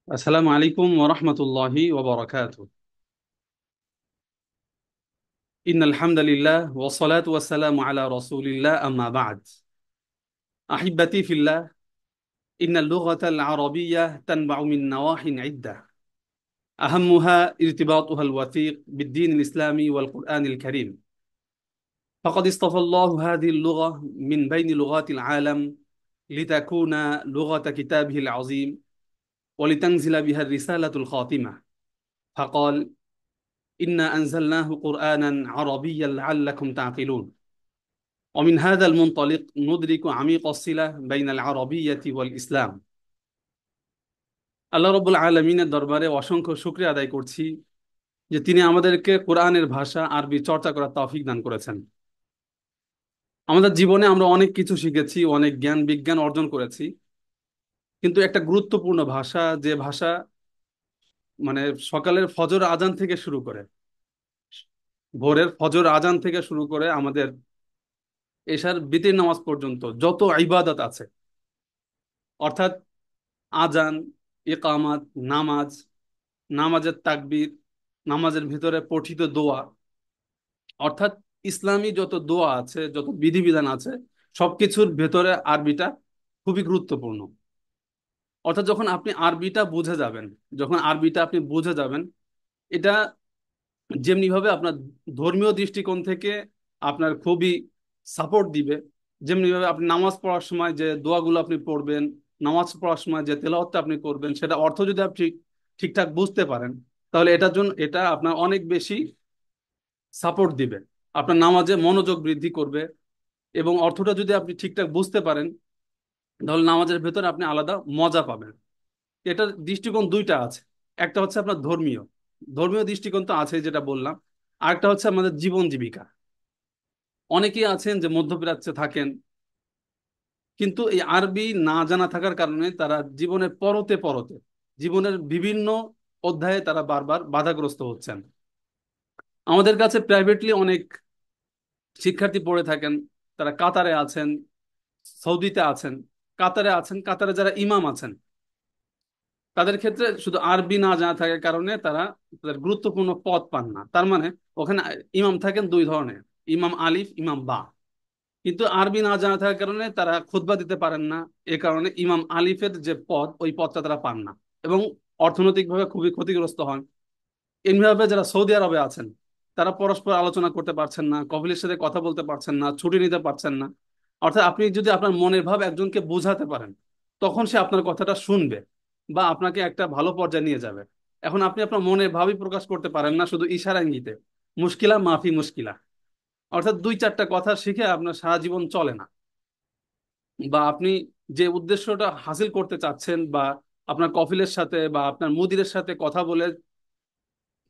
আসসালামু আলাইকুম ওয়া রাহমাতুল্লাহি ওয়া বারাকাতুহু। ইন্নাল হামদালিল্লাহ ওয়া সলাতু ওয়াস সালামু আলা রাসূলিল্লাহ আম্মা বা'দ। আহিব্বাতি ফিল্লাহ, ইন্নাল লুগাতাল আরাবিয়্যাহ তানবা'উ মিন নাওয়াহিন ইদ্দাহ আহাম্মুহা ইরতিবাতুহাল ওয়াথীক বিদ্দীনিল ইসলামি ওয়াল কুরআনিল কারীম। ফাকাদ ইসতাফাল্লাহু হাযিহিল লুগা মিন বাইনি লুগাতিল আলাম লিতাকুনা লুগাতা কিতাবিহিল আযীম ওয়া লিতানজিলা বিহা রিসালাতুল খাতিমা। ফাকাল ইন্না আনজালনাহু কুরআনান আরাবিয়্যান লাআল্লাকুম তা'কিলুন। ومن هذا المنطلق ندرك عميق الصلة بين العربية والإسلام. আল্লাহ রব্বুল আলমিনের দরবারে অসংখ্য শুকরিয়া আদায় করছি যে তিনি আমাদেরকে কোরআনের ভাষা আরবি চর্চা করার তৌফিক দান করেছেন। আমাদের জীবনে আমরা অনেক কিছু শিখেছি, অনেক জ্ঞান বিজ্ঞান অর্জন করেছি, কিন্তু একটা গুরুত্বপূর্ণ ভাষা, যে ভাষা মানে সকালের ফজর আজান থেকে শুরু করে, ভোরের ফজর আজান থেকে শুরু করে আমাদের এশার বিতির নামাজ পর্যন্ত যত ইবাদত আছে, অর্থাৎ আজান, ইকামাত, নামাজ, নামাজের তাকবীর, নামাজের ভিতরে পঠিত দোয়া, অর্থাৎ ইসলামী যত দোয়া আছে, যত বিধিবিধান আছে, সবকিছুর ভেতরে আরবিটা খুবই গুরুত্বপূর্ণ। অর্থাৎ যখন আপনি আরবিটা বুঝে যাবেন, যখন আরবিটা আপনি বুঝে যাবেন, এটা যেমনি ভাবে আপনার ধর্মীয় দৃষ্টিকোণ থেকে আপনার খুবই সাপোর্ট দিবে, যেমনি ভাবে আপনি নামাজ পড়ার সময় যে দোয়াগুলো আপনি পড়বেন, নামাজ পড়ার সময় যে তেলাওয়াতটা আপনি করবেন, সেটা অর্থ যদি আপনি ঠিকঠাক বুঝতে পারেন, তাহলে এটার জন্য এটা আপনার অনেক বেশি সাপোর্ট দিবে, আপনার নামাজে মনোযোগ বৃদ্ধি করবে। এবং অর্থটা যদি আপনি ঠিকঠাক বুঝতে পারেন, তাহলে নামাজের ভেতরে আপনি আলাদা মজা পাবেন। এটার দৃষ্টিকোণ দুইটা আছে। একটা হচ্ছে আপনার ধর্মীয়, ধর্মীয় দৃষ্টিকোণ তো আছে যেটা বললাম। আরেকটা হচ্ছে আমাদের জীবন জীবিকা। অনেকেই আছেন যে মধ্যপ্রাচ্যে থাকেন, কিন্তু এই আরবি না জানা থাকার কারণে তারা জীবনের পরতে পরতে, জীবনের বিভিন্ন অধ্যায়ে তারা বারবার বাধাগ্রস্ত হচ্ছেন। আমাদের কাছে প্রাইভেটলি অনেক শিক্ষার্থী পড়ে থাকেন, তারা কাতারে আছেন, সৌদিতে আছেন। কাতারে আছেন, কাতারে যারা ইমাম আছেন, তাদের ক্ষেত্রে শুধু আরবি না জানা থাকার কারণে তারা তাদের গুরুত্বপূর্ণ পদ পান না। তার মানে ওখানে ইমাম থাকেন দুই ধরনের, ইমাম আলিফ, ইমাম বা। কিন্তু আরবি না জানা থাকার কারণে তারা খুতবা দিতে পারেন না। এ কারণে ইমাম আলিফের যে পদ, ওই পদটা তারা পান না এবং অর্থনৈতিকভাবে খুবই ক্ষতিগ্রস্ত হন। এমনিভাবে যারা সৌদি আরবে আছেন, তারা পরস্পর আলোচনা করতে পারছেন না, কফিলের সাথে কথা বলতে পারছেন না, ছুটি নিতে পারছেন না। অর্থাৎ আপনি যদি আপনার মনের ভাব একজনকে বোঝাতে পারেন, তখন সে আপনার কথাটা শুনবে বা আপনাকে একটা ভালো পর্যায়ে নিয়ে যাবে। এখন আপনি আপনার মনের ভাবই প্রকাশ করতে পারেন না, শুধু ইশারা ইঙ্গিতে, মুশকিলা মাফি মুশকিলা। অর্থাৎ দুই চারটা কথা শিখে আপনার সারা জীবন চলে না। বা আপনি যে উদ্দেশ্যটা হাসিল করতে চাচ্ছেন, বা আপনার কফিলের সাথে বা আপনার মুদিরের সাথে কথা বলে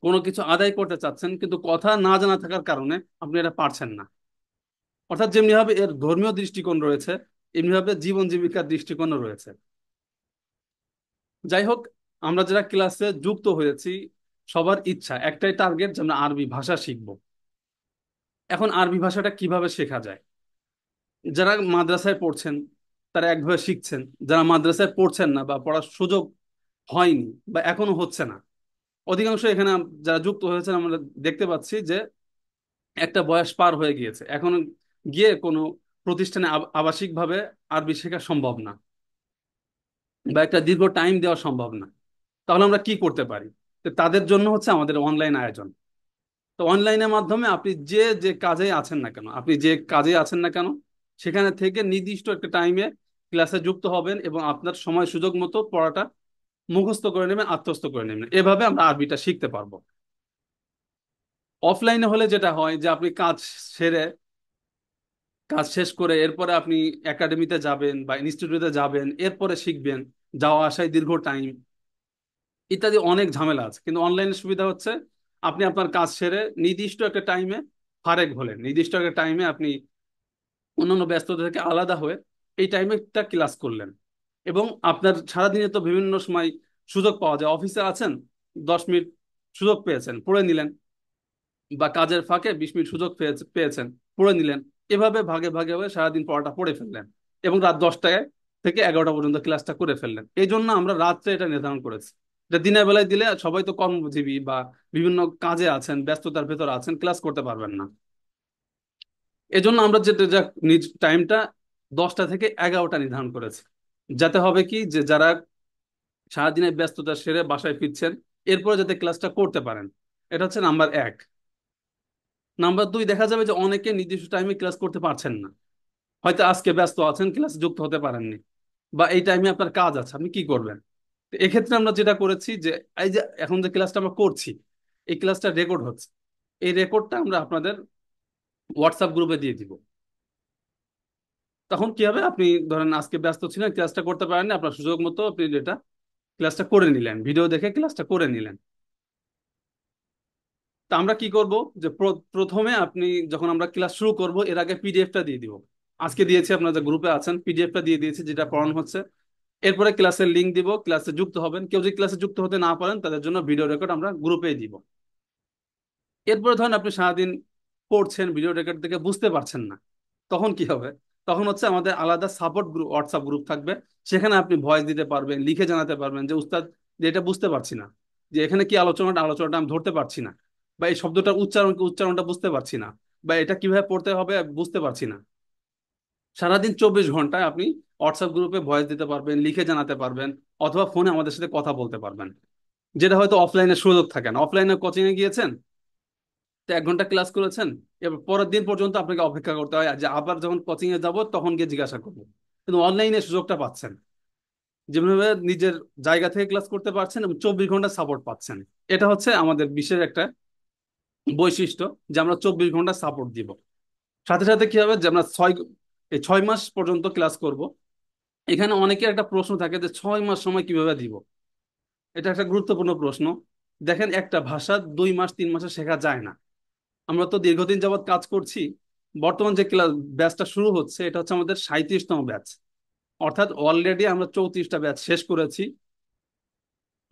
কোনো কিছু আদায় করতে চাচ্ছেন, কিন্তু কথা না জানা থাকার কারণে আপনি এটা পারছেন না। অর্থাৎ যেমনি ভাবে এর ধর্মীয় দৃষ্টিকোণ রয়েছে, এমনি ভাবে জীবন জীবিকার দৃষ্টিকোণও রয়েছে। যাই হোক, আমরা যারা ক্লাসে যুক্ত হয়েছি, সবার ইচ্ছা একটাই, টার্গেট যে আমরা আরবি ভাষা শিখব। এখন আরবি ভাষাটা কিভাবে শেখা যায়? যারা মাদ্রাসায় পড়ছেন তারা একভাবে শিখছেন, যারা মাদ্রাসায় পড়ছেন না বা পড়ার সুযোগ হয়নি বা এখনো হচ্ছে না, অধিকাংশ এখানে যারা যুক্ত হয়েছেন আমরা দেখতে পাচ্ছি যে একটা বয়স পার হয়ে গিয়েছে, এখন গিয়ে কোনো প্রতিষ্ঠানে আবাসিকভাবে আরবি শেখা সম্ভব না বা একটা দীর্ঘ টাইম দেওয়া সম্ভব না। তাহলে আমরা কি করতে পারি? তো তাদের জন্য হচ্ছে আমাদের অনলাইন আয়োজন। তো অনলাইনের মাধ্যমে আপনি যে যে কাজে আছেন না কেন, আপনি যে কাজে আছেন না কেন, সেখানে থেকে নির্দিষ্ট একটা টাইমে ক্লাসে যুক্ত হবেন এবং আপনার সময় সুযোগ মতো পড়াটা মুখস্থ করে নেবেন, আত্মস্থ করে নেবেন। এভাবে আমরা আরবিটা শিখতে পারবো। অফলাইনে হলে যেটা হয় যে আপনি কাজ সেরে, কাজ শেষ করে এরপরে আপনি একাডেমিতে যাবেন বা ইনস্টিটিউটে যাবেন, এরপরে শিখবেন, যাওয়া আসায় দীর্ঘ টাইম ইত্যাদি অনেক ঝামেলা আছে। কিন্তু অনলাইনের সুবিধা হচ্ছে আপনি আপনার কাজ সেরে নির্দিষ্ট একটা টাইমে ফারেক হলেন, নির্দিষ্ট একটা টাইমে আপনি অন্যান্য ব্যস্ততা থেকে আলাদা হয়ে এই টাইমে একটা ক্লাস করলেন। এবং আপনার সারাদিনে তো বিভিন্ন সময় সুযোগ পাওয়া যায়, অফিসে আছেন, 10 মিনিট সুযোগ পেয়েছেন, পড়ে নিলেন, বা কাজের ফাঁকে 20 মিনিট সুযোগ পেয়েছেন, পড়ে নিলেন। এভাবে ভাগে ভাগে হয়ে সারাদিন পড়াটা পড়ে ফেললেন এবং রাত 10টায় থেকে 11টা পর্যন্ত ক্লাসটা করে ফেললেন। এই জন্য আমরা রাত্রে এটা নির্ধারণ করেছি। এটা দিনের বেলায় দিলে সবাই তো কর্মজীবী বা বিভিন্ন কাজে আছেন, ব্যস্ততার ভেতর আছেন, ক্লাস করতে পারবেন না। এজন্য আমরা যেটা যা নিজ টাইমটা 10টা থেকে 11টা নির্ধারণ করেছি, যাতে হবে কি যে যারা সারাদিনের ব্যস্ততা সেরে বাসায় ফিরছেন এরপরে যাতে ক্লাসটা করতে পারেন। এটা হচ্ছে নাম্বার এক। নাম্বার দুই, দেখা যাবে যে অনেকে নির্দিষ্ট টাইমে ক্লাস করতে পারছেন না, হয়তো আজকে ব্যস্ত আছেন, ক্লাসে যুক্ত হতে পারেননি, বা এই টাইমে আপনার কাজ আছে, আপনি কি করবেন? তো এক্ষেত্রে আমরা যেটা করেছি যে এই যে এখন যে ক্লাসটা আমরা করছি, এই ক্লাসটা রেকর্ড হচ্ছে, এই রেকর্ডটা আমরা আপনাদের হোয়াটসঅ্যাপ গ্রুপে দিয়ে দিব। তখন কি হবে, আপনি ধরেন আজকে ব্যস্ত ছিলেন, ক্লাসটা করতে পারেননি, আপনার সুযোগ মতো আপনি যেটা ক্লাসটা করে নিলেন, ভিডিও দেখে ক্লাসটা করে নিলেন। তা আমরা কি করব, যে প্রথমে আপনি যখন আমরা ক্লাস শুরু করব এর আগে পিডিএফটা দিয়ে দিব। আজকে দিয়েছি, আপনারা যে গ্রুপে আছেন পিডিএফটা দিয়ে দিয়েছি যেটা পড়ানো হচ্ছে। এরপরে ক্লাসের লিংক দিব, ক্লাসে যুক্ত হবেন। কেউ যদি ক্লাসে যুক্ত হতে না পারেন তাদের জন্য ভিডিও রেকর্ড আমরা গ্রুপেই দিব। এরপরে ধরেন আপনি সারাদিন পড়ছেন, ভিডিও রেকর্ড থেকে বুঝতে পারছেন না, তখন কি হবে? তখন হচ্ছে আমাদের আলাদা সাপোর্ট গ্রুপ, হোয়াটসঅ্যাপ গ্রুপ থাকবে। সেখানে আপনি ভয়েস দিতে পারবেন, লিখে জানাতে পারবেন যে উস্তাদ, যে এটা বুঝতে পারছি না, যে এখানে কি আলোচনাটা আমি ধরতে পারছি না, বা এই শব্দটার উচ্চারণটা বুঝতে পারছি না, বা এটা কিভাবে পড়তে হবে বুঝতে পারছি না। সারাদিন 24 ঘন্টায় আপনি হোয়াটসঅ্যাপ গ্রুপে ভয়েস দিতে পারবেন, লিখে জানাতে পারবেন, অথবা ফোনে আমাদের সাথে কথা বলতে পারবেন। যেটা হয়তো অফলাইনে সুযোগ থাকে না, অফলাইনে কোচিং এ গিয়েছেন, তো 1 ঘন্টা ক্লাস করেছেন, এবার পরের দিন পর্যন্ত আপনাকে অপেক্ষা করতে হয় যে আবার যখন কোচিং এ যাব তখন গিয়ে জিজ্ঞাসা করবো। কিন্তু অনলাইনে সুযোগটা পাচ্ছেন, যেভাবে নিজের জায়গা থেকে ক্লাস করতে পারছেন এবং 24 ঘন্টা সাপোর্ট পাচ্ছেন। এটা হচ্ছে আমাদের বিশেষ একটা বৈশিষ্ট্য, যে আমরা 24 ঘন্টা সাপোর্ট দিব। সাথে সাথে কি হবে, যে আমরা 6 মাস পর্যন্ত ক্লাস করব। এখানে অনেকের একটা প্রশ্ন থাকে যে 6 মাস সময় কিভাবে দিব। এটা একটা গুরুত্বপূর্ণ প্রশ্ন। দেখেন, একটা ভাষা 2 মাস 3 মাসে শেখা যায় না। আমরা তো দীর্ঘদিন যাবৎ কাজ করছি। বর্তমান যে ক্লাস ব্যাচটা শুরু হচ্ছে এটা হচ্ছে আমাদের 37তম ব্যাচ। অর্থাৎ অলরেডি আমরা 34টা ব্যাচ শেষ করেছি,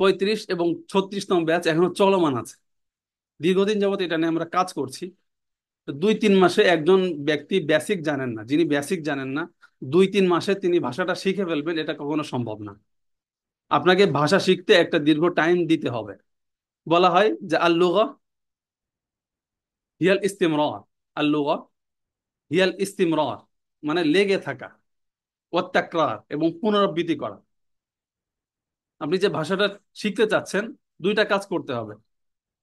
35 এবং 36তম ব্যাচ এখনো চলমান আছে। দীর্ঘদিন যাবৎ এটা নিয়ে আমরা কাজ করছি। তো 2-3 মাসে একজন ব্যক্তি বেসিক জানেন না, যিনি বেসিক জানেন না, 2-3 মাসে তিনি ভাষাটা শিখে ফেলবেন, এটা কখনো সম্ভব না। আপনাকে ভাষা শিখতে একটা দীর্ঘ টাইম দিতে হবে। বলা হয় যে আল-লুগা হিয়াল ইস্তিমরার, আল-লুগা হিয়াল ইস্তিমরার, মানে লেগে থাকা, ওয়াত্তাকরার, এবং পুনরাবৃত্তি করা। আপনি যে ভাষাটা শিখতে চাচ্ছেন, দুইটা কাজ করতে হবে।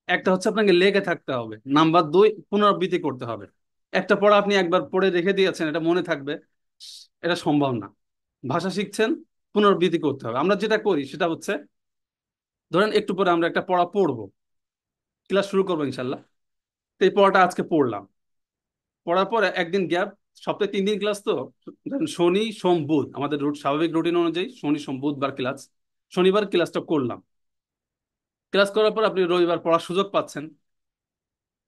একটা হচ্ছে আপনাকে লেগে থাকতে হবে, নাম্বার দুই পুনরাবৃত্তি করতে হবে। একটা পড়া আপনি একবার পড়ে রেখে দিয়েছেন, এটা মনে থাকবে, এটা সম্ভব না। ভাষা শিখছেন, পুনরাবৃত্তি করতে হবে। আমরা যেটা করি সেটা হচ্ছে, ধরেন একটু পরে আমরা একটা পড়া পড়বো, ক্লাস শুরু করবো ইনশাল্লাহ। তো এই পড়াটা আজকে পড়লাম, পড়ার পরে একদিন গ্যাপ, সপ্তাহে 3 দিন ক্লাস তো, ধরেন শনি সোম বুধ আমাদের স্বাভাবিক রুটিন অনুযায়ী শনি সোম বুধবার ক্লাস, শনিবার ক্লাসটা করলাম। ক্লাস করার পর আপনি রবিবার পড়ার সুযোগ পাচ্ছেন,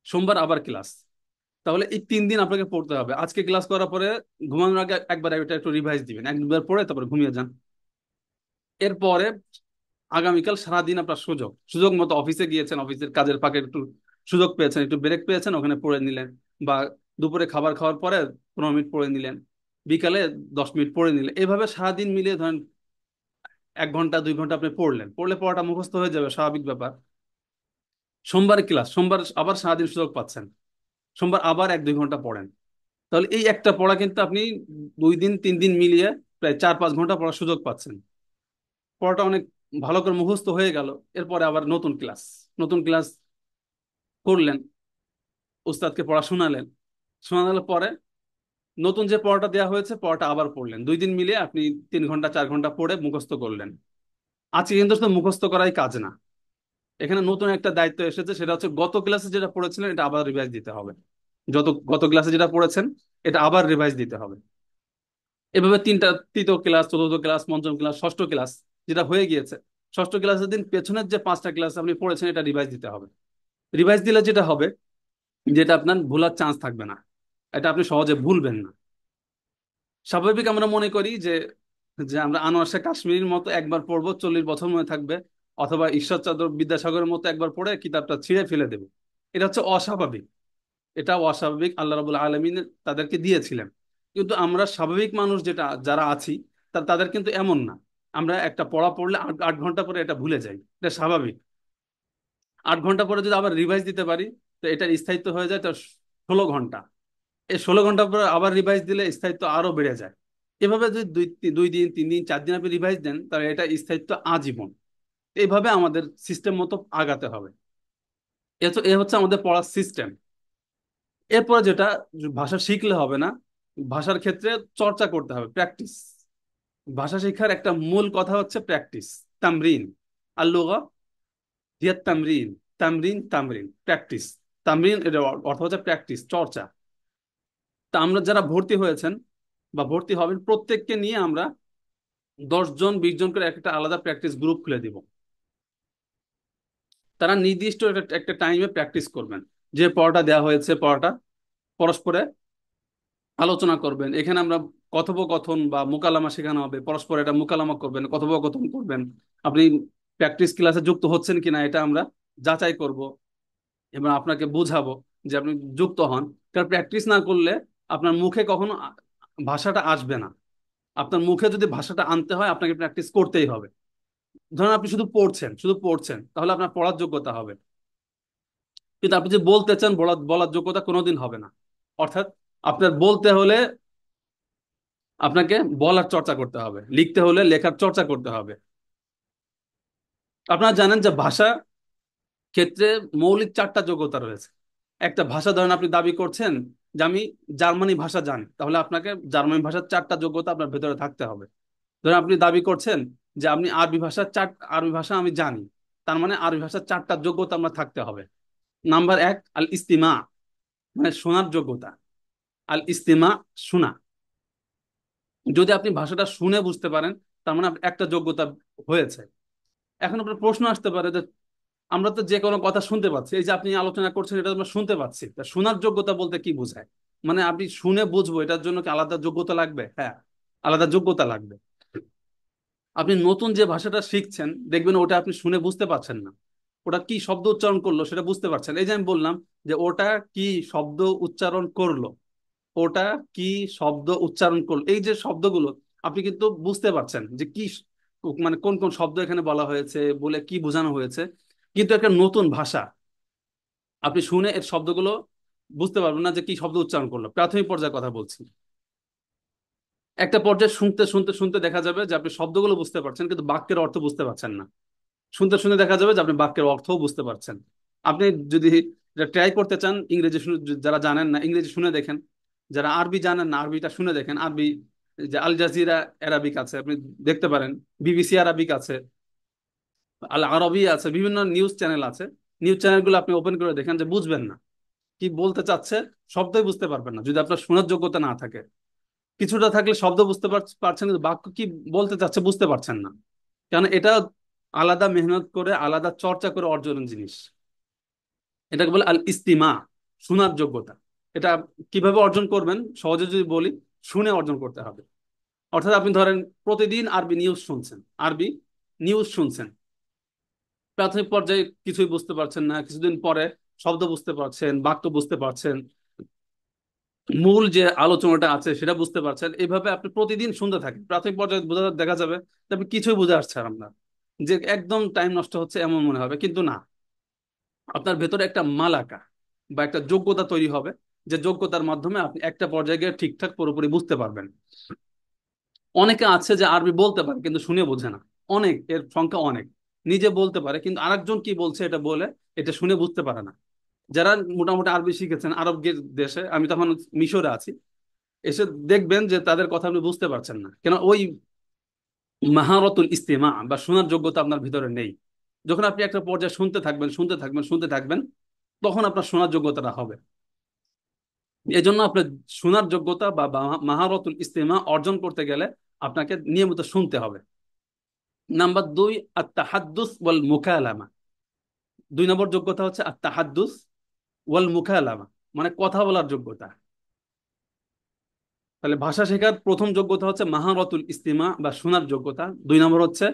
সোমবার আবার ক্লাস। তাহলে এই 3 দিন আপনাকে পড়তে হবে। আজকে ক্লাস করার পরে ঘুমানোর আগে একবার এটা একটু রিভাইজ দিবেন, একবার পড়ে তারপরে ঘুমিয়ে যান। এরপরে আগামীকাল সারাদিন আপনার সুযোগ, সুযোগ মতো অফিসে গিয়েছেন, অফিসের কাজের ফাঁকে একটু সুযোগ পেয়েছেন, একটু ব্রেক পেয়েছেন, ওখানে পড়ে নিলেন। বা দুপুরে খাবার খাওয়ার পরে 15 মিনিট পড়ে নিলেন, বিকালে 10 মিনিট পড়ে নিলেন। এভাবে সারাদিন মিলিয়ে ধরেন 1 ঘন্টা 2 ঘন্টা আপনি পড়লেন, পড়লে পড়াটা মুখস্থ হয়ে যাবে, স্বাভাবিক ব্যাপার। সোমবার ক্লাস, সোমবার আবার সারাদিন সুযোগ পাচ্ছেন, সোমবার আবার 1-2 ঘন্টা পড়েন। তাহলে এই একটা পড়া কিন্তু আপনি 2 দিন 3 দিন মিলিয়ে প্রায় 4-5 ঘন্টা পড়ার সুযোগ পাচ্ছেন। পড়াটা অনেক ভালো করে মুখস্থ হয়ে গেল। এরপরে আবার নতুন ক্লাস, নতুন ক্লাস করলেন, উস্তাদকে পড়া শোনালেন, শোনানোর পরে নতুন যে পড়াটা দেওয়া হয়েছে পড়াটা আবার পড়লেন। 2 দিন মিলিয়ে আপনি 3 ঘন্টা 4 ঘন্টা পড়ে মুখস্থ করলেন। আজকে কিন্তু শুধু মুখস্থ করাই কাজ না, এখানে নতুন একটা দায়িত্ব এসেছে, সেটা হচ্ছে গত ক্লাসে যেটা পড়েছিলেন এটা আবার রিভাইজ দিতে হবে। গত ক্লাসে যেটা পড়েছেন এটা আবার রিভাইজ দিতে হবে। এভাবে তৃতীয় ক্লাস, চতুর্থ ক্লাস, পঞ্চম ক্লাস, ষষ্ঠ ক্লাস যেটা হয়ে গিয়েছে, ষষ্ঠ ক্লাসের দিন পেছনের যে 5টা ক্লাস আপনি পড়েছেন এটা রিভাইজ দিতে হবে। রিভাইজ দিলে যেটা হবে, যেটা আপনার ভুলার চান্স থাকবে না, এটা আপনি সহজে ভুলবেন না। স্বাভাবিক আমরা মনে করি যে যে আমরা আনোয়ার শেখ কাশ্মীরির মতো একবার পড়বো 40 বছর মনে থাকবে, অথবা ঈশ্বরচন্দ্র বিদ্যাসাগরের মতো একবার পড়ে কিতাবটা ছিঁড়ে ফেলে দেবো। এটা হচ্ছে অস্বাভাবিক, এটা অস্বাভাবিক, আল্লাহ রাবুল আলমিন তাদেরকে দিয়েছিলেন। কিন্তু আমরা স্বাভাবিক মানুষ যারা আছি তাদের কিন্তু এমন না। আমরা একটা পড়া পড়লে 8 ঘন্টা পরে এটা ভুলে যাই, এটা স্বাভাবিক। 8 ঘন্টা পরে যদি আবার রিভাইজ দিতে পারি, তো এটার স্থায়িত্ব হয়ে যায় তো 16 ঘন্টা। এই 16 ঘন্টা পরে আবার রিভাইজ দিলে স্থায়িত্ব আরো বেড়ে যায়। এভাবে যদি 2 দিন 3 দিন 4 দিন আপনি রিভাইজ দেন, তাহলে এটা স্থায়িত্ব আজীবন। এইভাবে আমাদের সিস্টেম মতো আগাতে হবে। এ হচ্ছে আমাদের পড়ার সিস্টেম। এরপরে যেটা, ভাষা শিখলে হবে না, ভাষার ক্ষেত্রে চর্চা করতে হবে, প্র্যাকটিস। ভাষা শেখার একটা মূল কথা হচ্ছে প্র্যাকটিস, তামরিন। আর লুগা হিয়া তামরিন, তামরিন তামরিন প্র্যাকটিস। তামরিন এর অর্থ হচ্ছে প্র্যাকটিস, চর্চা। তা আমরা যারা ভর্তি হয়েছেন বা ভর্তি হবেন, প্রত্যেককে নিয়ে আমরা 10 জন 20 জন করে একটা আলাদা প্র্যাকটিস গ্রুপ খুলে দিব। তারা নির্দিষ্ট একটা টাইমে প্র্যাকটিস করবেন। যে পড়াটা দেওয়া হয়েছে, পড়াটা পরস্পরে আলোচনা করবেন। এখানে আমরা কথোপকথন বা মোকালামা শেখানো হবে, পরস্পর এটা মোকালামা করবেন, কথোপকথন করবেন। আপনি প্র্যাকটিস ক্লাসে যুক্ত হচ্ছেন কিনা এটা আমরা যাচাই করব, এবং আপনাকে বুঝাবো যে আপনি যুক্ত হন। কারণ প্র্যাকটিস না করলে আপনার মুখে কখনো ভাষাটা আসবে না। আপনার মুখে যদি ভাষাটা আনতে হয়, আপনাকে প্র্যাকটিস করতেই হবে। ধরুন আপনি শুধু পড়ছেন, শুধু পড়ছেন, তাহলে আপনার পড়ার যোগ্যতা হবে। কিন্তু আপনি যে বলতে চান, বলার বলার যোগ্যতা কোনোদিন হবে না। অর্থাৎ আপনার বলতে হলে আপনাকে বলার চর্চা করতে হবে, লিখতে হলে লেখার চর্চা করতে হবে। আপনারা জানেন যে ভাষা ক্ষেত্রে মৌলিক 4টা যোগ্যতা রয়েছে। একটা ভাষা, ধরেন আপনি দাবি করছেন যে আমি জার্মানি ভাষা জানি, তাহলে আপনাকে জার্মানি ভাষার 4টা যোগ্যতা আপনার ভেতরে থাকতে হবে। ধরেন আপনি দাবি করছেন যে আপনি আরবি ভাষা আমি জানি, তার মানে আরবি ভাষার 4টা যোগ্যতা আমরা থাকতে হবে। নাম্বার 1, আল ইস্তিমা, মানে শোনার যোগ্যতা। আল ইস্তিমা, শোনা। যদি আপনি ভাষাটা শুনে বুঝতে পারেন, তার মানে আপনার একটা যোগ্যতা হয়েছে। এখন আপনার প্রশ্ন আসতে পারে যে আমরা তো যে কোনো কথা শুনতে পাচ্ছি, এই যে আপনি আলোচনা করছেন এটা আমরা শুনতে পাচ্ছি, তা শোনার যোগ্যতা বলতে কি বোঝায়? মানে আপনি শুনে বুঝবো, এটার জন্য কি আলাদা যোগ্যতা লাগবে? হ্যাঁ, আলাদা যোগ্যতা লাগবে। আপনি নতুন যে ভাষাটা শিখছেন, দেখবেন ওটা আপনি শুনে বুঝতে পারছেন না, ওটা কি শব্দ উচ্চারণ করলো সেটা বুঝতে পারছেন। এই যে আমি বললাম যে ওটা কি শব্দ উচ্চারণ করলো, ওটা কি শব্দ উচ্চারণ করলো, এই যে শব্দগুলো আপনি কিন্তু বুঝতে পারছেন যে কি মানে কোন কোন শব্দ এখানে বলা হয়েছে, বলে কি বোঝানো হয়েছে। কিন্তু একটা নতুন ভাষা আপনি শুনে এর শব্দগুলো বুঝতে পারবেন না যে কি শব্দ উচ্চারণ করলো। প্রাথমিক পর্যায়ের কথা বলছি। একটা পর্যায়ে শুনতে শুনতে শুনতে দেখা যাবে যে আপনি শব্দগুলো বুঝতে পারছেন, কিন্তু বাক্যের অর্থ বুঝতে পারছেন না। শুনতে শুনতে দেখা যাবে যে আপনি বাক্যের অর্থও বুঝতে পারছেন। আপনি যদি ট্রাই করতে চান, ইংরেজি শুনে, যারা জানেন না ইংরেজি শুনে দেখেন, যারা আরবি জানেন না আরবিটা শুনে দেখেন। আরবি, যে আল জাজিরা অ্যারাবিক আছে, আপনি দেখতে পারেন। বিবিসি আরবিক আছে, আল আরবি আছে, বিভিন্ন নিউজ চ্যানেল আছে। নিউজ চ্যানেলগুলো আপনি ওপেন করে দেখেন, যে বুঝবেন না কি বলতে চাচ্ছে, শব্দই বুঝতে পারবেন না যদি আপনার শোনার যোগ্যতা না থাকে। কিছুটা থাকলে শব্দ বুঝতে পারছেন, কিন্তু বাক্য কি বলতে চাচ্ছে বুঝতে পারছেন না। কারণ এটা আলাদা মেহনত করে, আলাদা চর্চা করে অর্জনের জিনিস। এটাকে বলে আল ইস্তিমা, শোনার যোগ্যতা। এটা কিভাবে অর্জন করবেন সহজে যদি বলি, শুনে অর্জন করতে হবে। অর্থাৎ আপনি ধরেন প্রতিদিন আরবি নিউজ শুনছেন, আরবি নিউজ শুনছেন। প্রাথমিক পর্যায়ে কিছুই বুঝতে পারছেন না, কিছুদিন পরে শব্দ বুঝতে পারছেন, বাক্য বুঝতে পারছেন, মূল যে আলোচনাটা আছে সেটা বুঝতে পারছেন। এইভাবে আপনি প্রতিদিন শুনতে থাকেন, প্রাথমিক পর্যায়ে দেখা যাবে যে আপনি কিছুই বুঝে আসছে আর আপনার, যে একদম টাইম নষ্ট হচ্ছে এমন মনে হবে, কিন্তু না। আপনার ভেতরে একটা মালাকা বা একটা যোগ্যতা তৈরি হবে, যে যোগ্যতার মাধ্যমে আপনি একটা পর্যায়ে গিয়ে ঠিকঠাক পুরোপুরি বুঝতে পারবেন। অনেকে আছে যে আরবি বলতে পারে কিন্তু শুনে বোঝে না, অনেক, এর সংখ্যা অনেক। নিজে বলতে পারে কিন্তু আরেকজন কি বলছে এটা বলে এটা শুনে বুঝতে পারে না। যারা মোটামুটি আরবি শিখেছেন আরব দেশে, আমি তখন মিশরে আছি, এসে দেখবেন যে তাদের কথা আপনি বুঝতে পারছেন না, কেন ওই মাহারতুল ইস্তেমা বা শোনার যোগ্যতা আপনার ভিতরে নেই। যখন আপনি একটা পর্যায়ে শুনতে থাকবেন, শুনতে থাকবেন, শুনতে থাকবেন, তখন আপনার শোনার যোগ্যতাটা হবে। এজন্য আপনার শোনার যোগ্যতা বা মাহারতুল ইস্তেমা অর্জন করতে গেলে আপনাকে নিয়মিত শুনতে হবে। নাম্বার 2, আত-তাহাদ্দুস ওয়াল মুকালামা। 2 নম্বর যোগ্যতা হচ্ছে আত-তাহাদ্দুস ওয়াল মুকালামা, মানে কথা বলার যোগ্যতা। তাহলে ভাষা শেখার প্রথম যোগ্যতা হচ্ছে মাহারতুল ইস্তিমা বা শোনার যোগ্যতা। 2 নম্বর হচ্ছে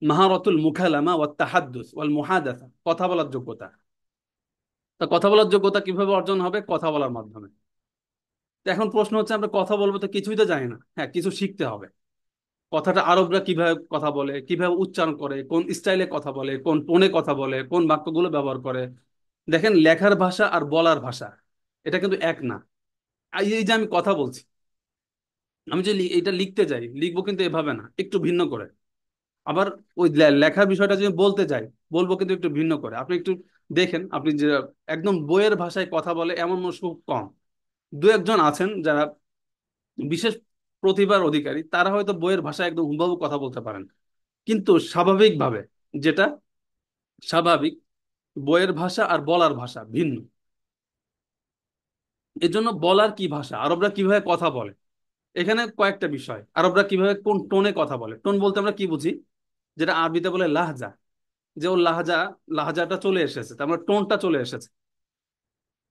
মাহারতুল মুকালামা ওয়াত তাহাদ্দুস ওয়াল মুহাদাসা, কথা বলার যোগ্যতা। তা কথা বলার যোগ্যতা কিভাবে অর্জন হবে? কথা বলার মাধ্যমে। তো এখন প্রশ্ন হচ্ছে আমরা কথা বলবো তো কিছুই তো জানি না, হ্যাঁ কিছু শিখতে হবে। কথাটা আরবরা কিভাবে কথা বলে, কিভাবে উচ্চারণ করে, কোন স্টাইলে কথা বলে, কোন টোনে কথা বলে, কোন বাক্যগুলো ব্যবহার করে। দেখেন, লেখার ভাষা আর বলার ভাষা এটা কিন্তু এক না। এই যে আমি কথা বলছি, আমি যে এটা লিখতে যাই, লিখবো কিন্তু এভাবে না, একটু ভিন্ন করে। আবার ওই লেখার বিষয়টা যদি বলতে যাই, বলবো কিন্তু একটু ভিন্ন করে। আপনি একটু দেখেন, আপনি যে একদম বইয়ের ভাষায় কথা বলে এমন মানুষ খুব কম। দু একজন আছেন যারা বিশেষ প্রতিভার অধিকারী, তারা হয়তো বইয়ের ভাষায় একদম হুবহু কথা বলতে পারেন। কিন্তু স্বাভাবিকভাবে, যেটা স্বাভাবিক, বইয়ের ভাষা আর বলার ভাষা ভিন্ন। এজন্য বলার কি ভাষা, আরবরা কিভাবে কথা বলে, এখানে কয়েকটা বিষয়। আরবরা কিভাবে কোন টোনে কথা বলে, টোন বলতে আমরা কি বুঝি? যেটা আরবিতে বলে লাহজা, যে ওর লাহাজা, লাহাজাটা চলে এসেছে, তার মানে টোনটা চলে এসেছে।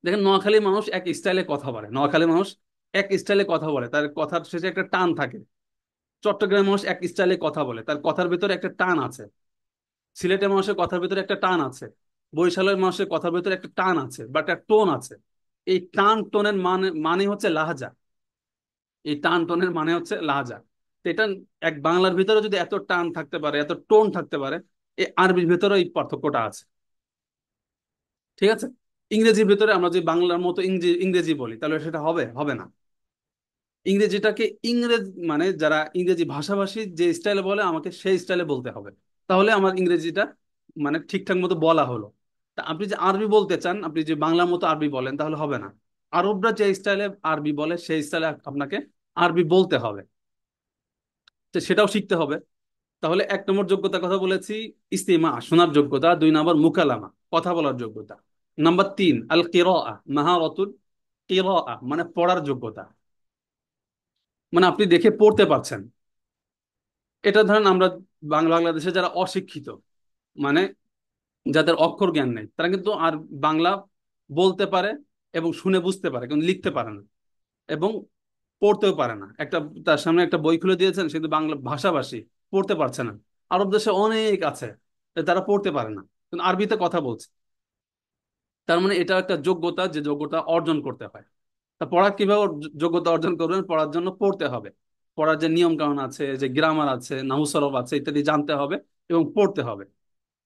দেখেন, নোয়াখালী মানুষ এক স্টাইলে কথা বলে, নোয়াখালী মানুষ এক স্টাইলে কথা বলে, তার কথার শেষে একটা টান থাকে। চট্টগ্রামের মানুষ এক স্টাইলে কথা বলে, তার কথার ভিতরে একটা টান আছে। সিলেটের মানুষের কথার ভিতরে একটা টান আছে। বরিশালের মানুষের কথার ভিতরে একটা টান আছে বা একটা টোন আছে। এই টান টোনের মানে মানে হচ্ছে লাহাজা। এই টান টোনের মানে হচ্ছে লাহাজা। তো এটা এক বাংলার ভিতরে যদি এত টান থাকতে পারে, এত টোন থাকতে পারে, এই আরবির ভিতরে এই পার্থক্যটা আছে। ঠিক আছে। ইংরেজির ভিতরে আমরা যে বাংলার মতো ইংরেজি ইংরেজি বলি, তাহলে সেটা হবে হবে না। ইংরেজিটাকে ইংরেজ মানে যারা ইংরেজি ভাষাভাষী যে স্টাইলে বলে, আমাকে সেই স্টাইলে বলতে হবে, তাহলে আমার ইংরেজিটা মানে ঠিকঠাক মতো বলা হলো। তা আপনি যে আরবি বলতে চান, আপনি যে বাংলার মতো আরবি বলেন, তাহলে হবে না। আরবরা যে স্টাইলে আরবি বলে, সেই স্টাইলে আপনাকে আরবি বলতে হবে। তো সেটাও শিখতে হবে। তাহলে এক নম্বর যোগ্যতার কথা বলেছি, ইস্তিমা, শোনার যোগ্যতা। দুই নম্বর মুকালামা, কথা বলার যোগ্যতা। নাম্বার তিন আল কিরাআ, মাহারাতুল কিরাআ, মানে পড়ার যোগ্যতা। মানে আপনি দেখে পড়তে পারছেন। এটা ধরেন আমরা বাংলাদেশে যারা অশিক্ষিত, মানে যাদের অক্ষর জ্ঞান নেই, তারা কিন্তু আর বাংলা বলতে পারে এবং শুনে বুঝতে পারে, কিন্তু লিখতে পারে না এবং পড়তেও পারে না। একটা তার সামনে একটা বই খুলে দিয়েছেন, সে কিন্তু বাংলা ভাষাভাষী, পড়তে পারছে না। আরব দেশে অনেক আছে তারা পড়তে পারে না, কিন্তু আরবিতে কথা বলছে। তার মানে এটা একটা যোগ্যতা, যে যোগ্যতা অর্জন করতে হয়। তা পড়া কিভাবে যোগ্যতা অর্জন করবেন? পড়ার জন্য পড়তে হবে। পড়ার যে নিয়ম কানুন আছে, যে গ্রামার আছে, নাহু সরফ আছে, ইত্যাদি জানতে হবে এবং পড়তে হবে।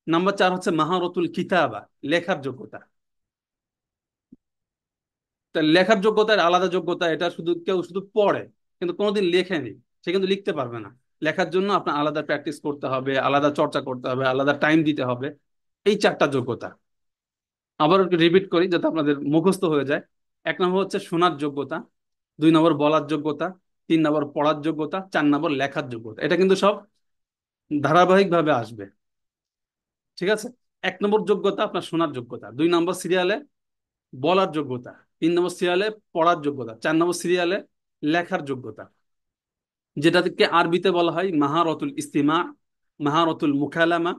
নাম্বার চার হচ্ছে মাহারতুল কিতাবা, লেখার যোগ্যতা। তা লেখার যোগ্যতার আলাদা যোগ্যতা, এটা শুধু কেউ শুধু পড়ে কিন্তু কোনোদিন লেখেনি, সে কিন্তু লিখতে পারবে না। লেখার জন্য আপনার আলাদা প্র্যাকটিস করতে হবে, আলাদা চর্চা করতে হবে, আলাদা টাইম দিতে হবে। এই চারটা যোগ্যতা আবার রিপিট করি যাতে আপনাদের মুখস্থ হয়ে যায়। এক নম্বর হচ্ছে শোনার যোগ্যতা, দুই নম্বর বলার যোগ্যতা, তিন নম্বর পড়ার যোগ্যতা, চার নম্বর লেখার যোগ্যতা। এটা কিন্তু সব ধারাবাহিক ভাবে আসবে। ঠিক আছে। এক নম্বর যোগ্যতা আপনার শোনার যোগ্যতা, দুই নম্বর সিরিয়ালে বলার যোগ্যতা, তিন নম্বর সিরিয়ালে পড়ার যোগ্যতা, চার নম্বর সিরিয়ালে লেখার যোগ্যতা, যেটাকে আরবিতে বলা হয় মাহারতুল ইস্তিমা, মাহারতুল মুকালামা,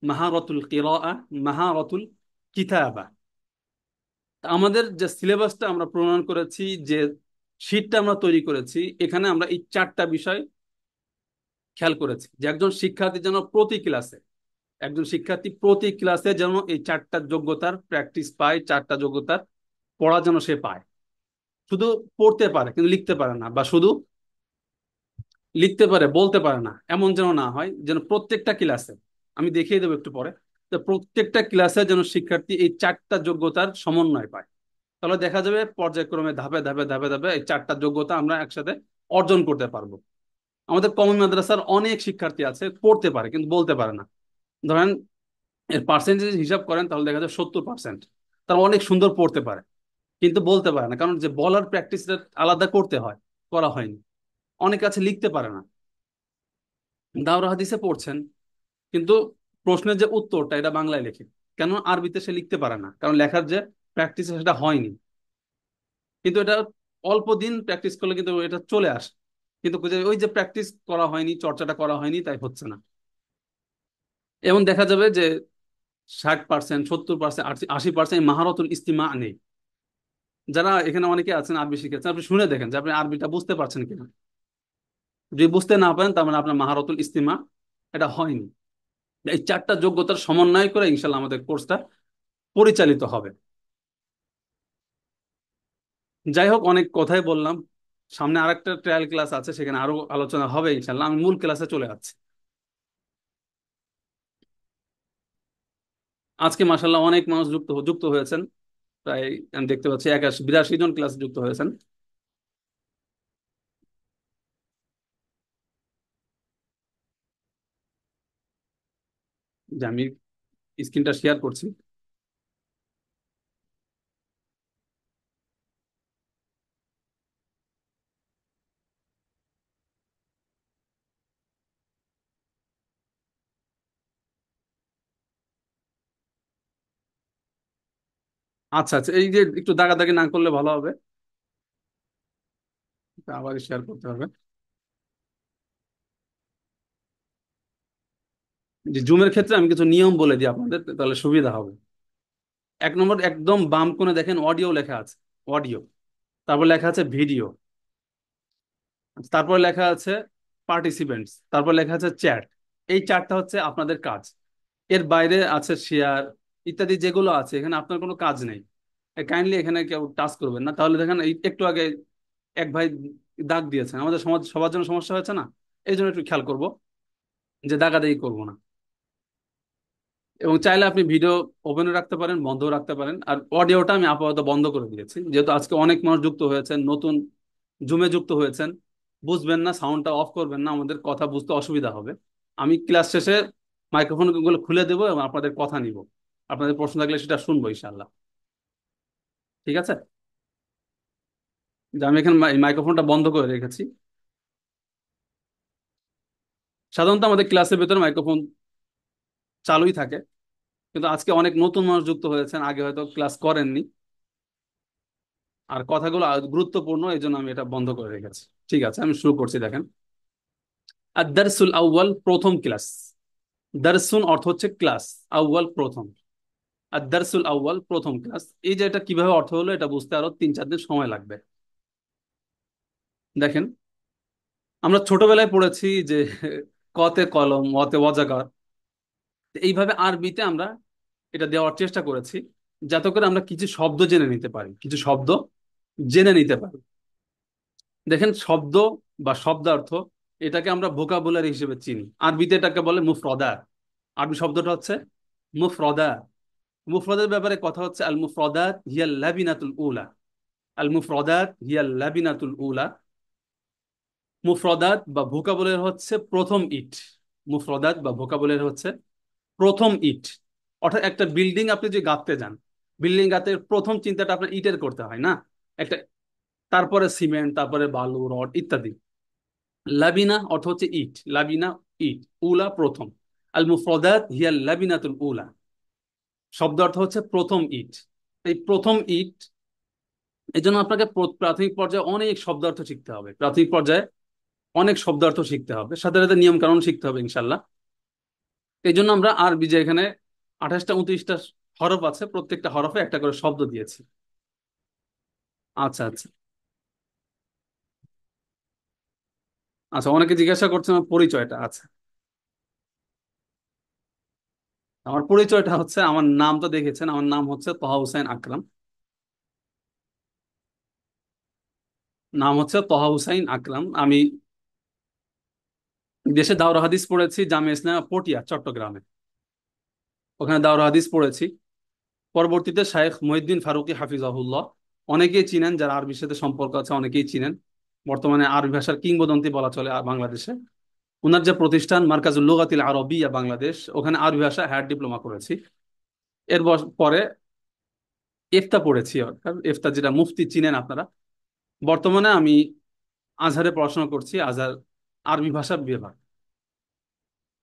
মাহারতুল কিরাআ, মাহারতুল কিতাবা। আমাদের যে সিলেবাসটা আমরা প্রণয়ন করেছি, যে শীটটা আমরা তৈরি করেছি, এখানে আমরা এই চারটা বিষয় খেয়াল করেছি, যে একজন শিক্ষার্থী যেন প্রতি ক্লাসে, একজন শিক্ষার্থী প্রতি ক্লাসে যেন এই চারটা যোগ্যতার প্র্যাকটিস পায়, চারটা যোগ্যতার পড়া যেন সে পায়। শুধু পড়তে পারে কিন্তু লিখতে পারে না, বা শুধু লিখতে পারে বলতে পারে না, এমন যেন না হয়। যেন প্রত্যেকটা ক্লাসে, আমি দেখিয়ে দেবো একটু পরে, তো প্রত্যেকটা ক্লাসে যেন শিক্ষার্থী এই চারটা যোগ্যতার সমন্বয় পায়। তাহলে দেখা যাবে পর্যায়ক্রমে ধাপে ধাপে ধাপে ধাপে এই চারটা যোগ্যতা আমরা একসাথে অর্জন করতে পারবো। আমাদের কওমি মাদ্রাসার অনেক শিক্ষার্থী আছে পড়তে পারে কিন্তু বলতে পারে না। ধরেন এর পার্সেন্টেজ হিসাব করেন, তাহলে দেখা যায় 70%। তারা অনেক সুন্দর পড়তে পারে কিন্তু বলতে পারে না, কারণ যে বলার প্র্যাকটিসটা আলাদা করতে হয়, করা হয়নি। অনেক আছে লিখতে পারে না, দাওরা হাদিসে পড়ছেন কিন্তু প্রশ্নের যে উত্তরটা এটা বাংলায় লেখে, কেন? আরবিতে সে লিখতে পারে না, কারণ লেখার যে প্র্যাকটিস সেটা হয়নি। কিন্তু এটা অল্প দিন প্র্যাকটিস করলে কিন্তু এটা চলে আসে। কিন্তু ওই যে প্র্যাকটিস করা হয়নি, চর্চাটা করা হয়নি, তাই হচ্ছে না। এবং দেখা যাবে যে 60%, 70%, 80% মাহারতুল ইস্তিমা নেই। যারা এখানে অনেকে আছেন আরবি শিখেছেন, আপনি শুনে দেখেন যে আপনি আরবিটা বুঝতে পারছেন কিনা। যদি বুঝতে না পারেন, তার মানে আপনার মাহারতুল ইস্তিমা এটা হয়নি। এই চারটা যোগ্যতার সমন্বয় করে ইনশাল্লাহ আমাদের কোর্সটা পরিচালিত হবে। যাই হোক, অনেক কথাই বললাম। সামনে আরেকটা ট্রায়াল ক্লাস আছে, সেখানে আরো আলোচনা হবে ইনশাল্লাহ। আমি মূল ক্লাসে চলে যাচ্ছি। আজকে মাসাল্লাহ অনেক মানুষ যুক্ত যুক্ত হয়েছেন। প্রায় আমি দেখতে পাচ্ছি 81 82 জন ক্লাসে যুক্ত হয়েছেন। যে আমি স্ক্রিনটা শেয়ার করছি। আচ্ছা আচ্ছা, এই যে একটু দাগাদাগি না করলে ভালো হবে। আবার শেয়ার করতে হবে। যে জুমের ক্ষেত্রে আমি কিছু নিয়ম বলে দিই আপনাদের, তাহলে সুবিধা হবে। 1 নম্বর, একদম বাম কোণে দেখেন অডিও লেখা আছে। অডিও। তারপর লেখা আছে ভিডিও। তারপর লেখা আছে পার্টিসিপেন্টস। তারপর লেখা আছে চ্যাট। এই চারটা হচ্ছে আপনাদের কাজ। এর বাইরে আছে শেয়ার ইত্যাদি যেগুলো আছে, এখানে আপনার কোনো কাজ নেই। কাইন্ডলি এখানে কেউ টাচ করবেন না, তাহলে দেখেন এই একটু আগে এক ভাই দাগ দিয়েছেন, আমাদের সমাজ সবার জন্য সমস্যা হয়েছে না? এই জন্য একটু খেয়াল করব যে দাগাদাগি করবো না। এবং চাইলে আপনি ভিডিও ওপেনও রাখতে পারেন, বন্ধও রাখতে পারেন। আর অডিওটা আমি আপাতত বন্ধ করে দিয়েছি, যেহেতু আজকে অনেক মানুষ যুক্ত হয়েছেন, নতুন জুমে যুক্ত হয়েছেন। বুঝবেন না, সাউন্ডটা অফ করবেন না, আমাদের কথা বুঝতে অসুবিধা হবে। আমি ক্লাস শেষে মাইক্রোফোন গুলো খুলে দেবো এবং আপনাদের কথা নিব। আপনাদের প্রশ্ন থাকলে সেটা শুনবো ইনশাল্লাহ। ঠিক আছে? যে আমি এখানে মাইক্রোফোনটা বন্ধ করে রেখেছি। সাধারণত আমাদের ক্লাসের ভেতরে মাইক্রোফোন চালুই থাকে, কিন্তু আজকে অনেক নতুন মানুষ যুক্ত হয়েছেন, আগে হয়তো ক্লাস করেননি। আর কথাগুলো গুরুত্বপূর্ণ, এই জন্য আমি এটা বন্ধ করে রেখেছি। ঠিক আছে, আমি শুরু করছি, দেখেন। আর দারসুল আউয়াল, প্রথম ক্লাস। দারসুন অর্থ হচ্ছে ক্লাস, আউয়াল প্রথম। আর দারসুল আউয়াল প্রথম ক্লাস, এই যে এটা কিভাবে অর্থ হলো এটা বুঝতে আরো 3 4 দিন সময় লাগবে। দেখেন, আমরা ছোটবেলায় পড়েছি যে কতে কলম, অতে অজাগর। এইভাবে আরবিতে আমরা এটা দেওয়ার চেষ্টা করেছি, যাতে করে আমরা কিছু শব্দ জেনে নিতে পারি, কিছু শব্দ জেনে নিতে পারি। দেখেন, শব্দ বা শব্দার্থ, এটাকে আমরা ভোকাবুলারি হিসেবে চিনি। আরবিতে এটাকে বলে মুফরদাত। আরবি শব্দটা হচ্ছে মুফরদাত। মুফরদের ব্যাপারে কথা হচ্ছে আল মুফরদাত হিয়াল লাবিনাতুল উলা। আল মুফরদাত হিয়াল লাবিনাতুল উলা। মুফরদাত বা ভোকাবুলারি হচ্ছে প্রথম ইট। মুফরদাত বা ভোকাবুলারি হচ্ছে প্রথম ইট। অর্থাৎ একটা বিল্ডিং আপনি যে গাঁথতে যান, বিল্ডিং গাঁথতে প্রথম চিন্তাটা আপনার ইটের করতে হয় না? একটা, তারপরে সিমেন্ট, তারপরে বালু, রড ইত্যাদি। লাবিনা অর্থ হচ্ছে ইট। লাবিনা ইট, উলা প্রথম। আল মুফরদাত হিয়াল লাবিনাতুল উলা। শব্দ অর্থ হচ্ছে প্রথম ইট। এই প্রথম ইট, এই জন্য আপনাকে প্রাথমিক পর্যায়ে অনেক শব্দার্থ শিখতে হবে। প্রাথমিক পর্যায়ে অনেক শব্দার্থ শিখতে হবে, সাথে সাথে নিয়ম কানুন শিখতে হবে ইনশাল্লাহ। এই জন্য আমরা আরবি যে এখানে 28টা 29টা হরফ আছে, প্রত্যেকটা হরফে একটা করে শব্দ দিয়েছি। আচ্ছা আচ্ছা। আচ্ছা, অনেকে জিজ্ঞাসা করছেন আমার পরিচয়টা। আচ্ছা, আমার পরিচয়টা হচ্ছে, আমার নাম তো দেখেছেন, আমার নাম হচ্ছে তহা হুসাইন আকরাম। নাম হচ্ছে তহা হুসাইন আকরাম। আমি দেশে দাওরাহ হাদিস পড়েছি জামিয়া ইসলামিয়া পটিয়া, চট্টগ্রামে। ওখানে দাওরাহ হাদিস পড়েছি। পরবর্তীতে শায়েখ মহিউদ্দিন ফারুকী হাফিজাহুল্লাহ, অনেকেই চিনেন, যারা আরবির সাথে সম্পর্ক আছে অনেকেই চিনেন। বর্তমানে আরবি ভাষার কিংবদন্তি বলা চলে বাংলাদেশে। ওনার যে প্রতিষ্ঠান মার্কাজুল লুগাতিল আরবিয়া বাংলাদেশ, ওখানে আরবি ভাষা হায়ার ডিপ্লোমা করেছি। পরে ইফতা পড়েছি, অর্থাৎ ইফতা যেটা মুফতি চিনেন আপনারা। বর্তমানে আমি আজহারে পড়াশোনা করছি, আজহার আরবি ভাষা বিভাগ,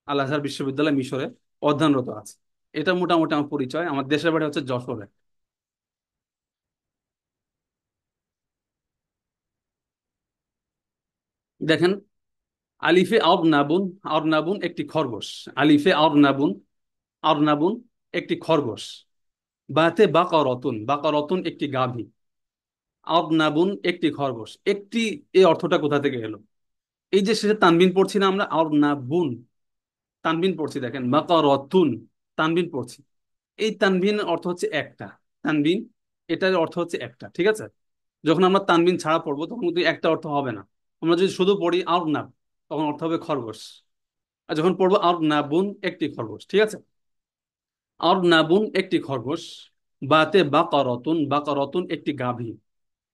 আল আজহার বিশ্ববিদ্যালয় মিশরে অধ্যয়নরত আছে। এটা মোটামুটি আমার পরিচয়। আমার দেশের বাড়ি হচ্ছে যশোরে। দেখেন, আলিফে অর্নাবুন। অর্নাবুন একটি খরগোশ। আলিফে অর্নাবুন। অর্নাবুন একটি খরগোশ। বাতে বাকারতুন। বাকারতুন একটি গাভী। অর্নাবুন একটি খরগোশ। একটি, এই অর্থটা কোথা থেকে এলো? এই যে শেষে তানবিন পড়ছি না আমরা, অর্নাবুন, তানবিন পড়ছি, দেখেন বাকারতুন, তানবিন পড়ছি। এই তানবিন অর্থ হচ্ছে একটা। তানবিন, এটার অর্থ হচ্ছে একটা, ঠিক আছে? যখন আমরা তানবিন ছাড়া পড়বো তখন কিন্তু একটা অর্থ হবে না। আমরা যদি শুধু পড়ি আরনাব, তখন অর্থ হবে খরগোশ। আর যখন পড়বো আরনাবুন একটি খরগোশ, ঠিক আছে? আরনাবুন একটি খরগোশ। বাতে বাকারতুন, বাকারতুন একটি গাভী।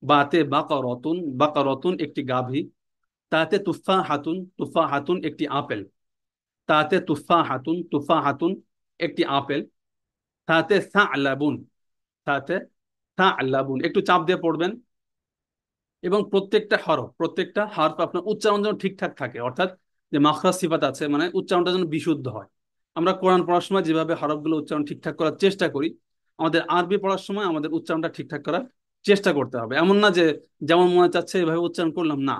বাতে বাকারতুন, বাকারতুন একটি গাভী। তাতে তুফা হাতুন, তুফা হাতুন একটি আপেল। তাতে তুফা হাতুন, তুফা হাতুন একটি আপেল। তাতে সালাবুন, তাতে সালাবুন, একটু চাপ দিয়ে পড়বেন। এবং প্রত্যেকটা হরফ আপনার উচ্চারণ যেন ঠিকঠাক থাকে, অর্থাৎ যে মাখরাজ সিফাত আছে, মানে উচ্চারণটা যেন বিশুদ্ধ হয়। আমরা কোরআন পড়ার সময় যেভাবে হরফগুলো উচ্চারণ ঠিকঠাক করার চেষ্টা করি, আমাদের আরবি পড়ার সময় আমাদের উচ্চারণটা ঠিকঠাক করার চেষ্টা করতে হবে। এমন না যে যেমন মনে চাচ্ছে এভাবে উচ্চারণ করলাম, না।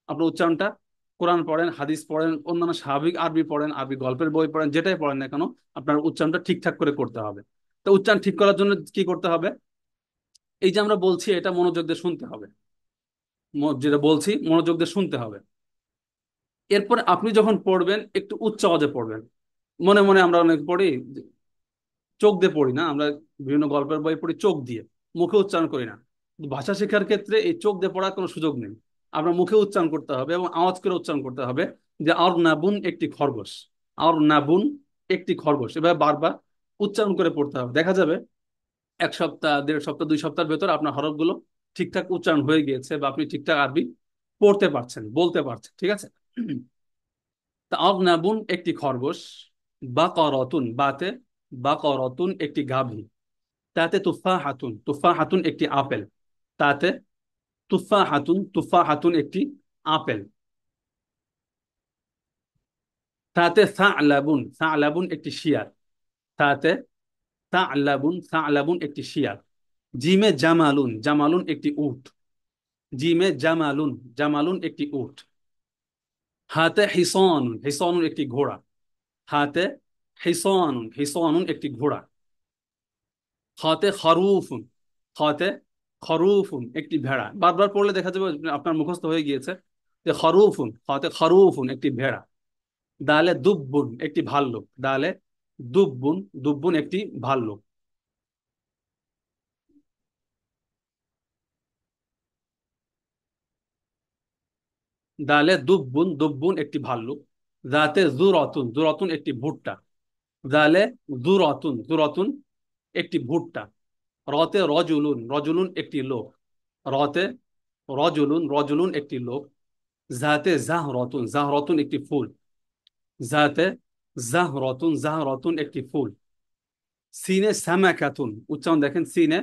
আপনার উচ্চারণটা, কোরআন পড়েন, হাদিস পড়েন, অন্যান্য স্বাভাবিক আরবি পড়েন, আরবি গল্পের বই পড়েন, যেটাই পড়েন না কেন, আপনার উচ্চারণটা ঠিকঠাক করে করতে হবে। তো উচ্চারণ ঠিক করার জন্য কি করতে হবে? এই যে আমরা বলছি, এটা মনোযোগ দিয়ে শুনতে হবে। যেটা বলছি মনোযোগ দিয়ে শুনতে হবে। এরপর আপনি যখন পড়বেন একটু উচ্চ আওয়াজে পড়বেন। মনে মনে আমরা অনেক পড়ি, চোখ দিয়ে পড়ি না, আমরা বিভিন্ন গল্পের বই পড়ি চোখ দিয়ে, মুখে উচ্চারণ করি না। কিন্তু ভাষা শেখার ক্ষেত্রে এই চোখ দিয়ে পড়ার কোনো সুযোগ নেই। আপনার মুখে উচ্চারণ করতে হবে এবং আওয়াজ করে উচ্চারণ করতে হবে যে আর নাবুন একটি খরগোশ, আর নাবুন একটি খরগোশ। এভাবে বারবার উচ্চারণ করে পড়তে হবে। দেখা যাবে 1 সপ্তাহ, 1.5 সপ্তাহ, 2 সপ্তাহের ভেতর আপনার হরফগুলো ঠিকঠাক উচ্চারণ হয়ে গিয়েছে, বা আপনি ঠিকঠাক আরবি পড়তে পারছেন, বলতে পারছেন, ঠিক আছে? তা আবনাবুন একটি খরগোশ। বাকরাতুন, বাতে বাকরাতুন একটি গাভী। তাতে তুফা হাতুন, তুফা হাতুন একটি আপেল। তাতে তুফা হাতুন, তুফা হাতুন একটি আপেল। তাতে সালাবুন, সালাবুন একটি শিয়াল। তাতে সালাবুন, সালাবুন একটি শিয়াল। জিমে জামালুন, জামালুন একটি উট। জিমে জামালুন, জামালুন একটি উট। হাতে হিসানুন, হিসানুন একটি ঘোড়া। হাতে হিসানুন, হিসানুন একটি ঘোড়া। খাতে খারুফুন, খাতে খরুফুন একটি ভেড়া। বারবার পড়লে দেখা যাবে আপনার মুখস্থ হয়ে গিয়েছে যে খরুফুন, খাতে খরুফুন একটি ভেড়া। দালে দুব্বুন একটি ভাল্লুক। দালে দুব্বুন, দুব্বুন একটি ভাল্লুক। দালে দুব্বুন, দুব্বুন একটি ভাল্লুক। দাতে জুরাতুন, জুরাতুন একটি ভুট্টা। দালে জুরাতুন, জুরাতুন একটি ভুট্টা। রতে রজুলুন, রজুলুন একটি লোক। রতে রজুলুন, রজুলুন একটি লোক। জাতে জাহরতুন, জাহরতুন একটি ফুল। জাতে জাহরতুন, জাহরতুন একটি ফুল। সিনে সামাকাতুন, উচ্চারণ দেখেন, সিনে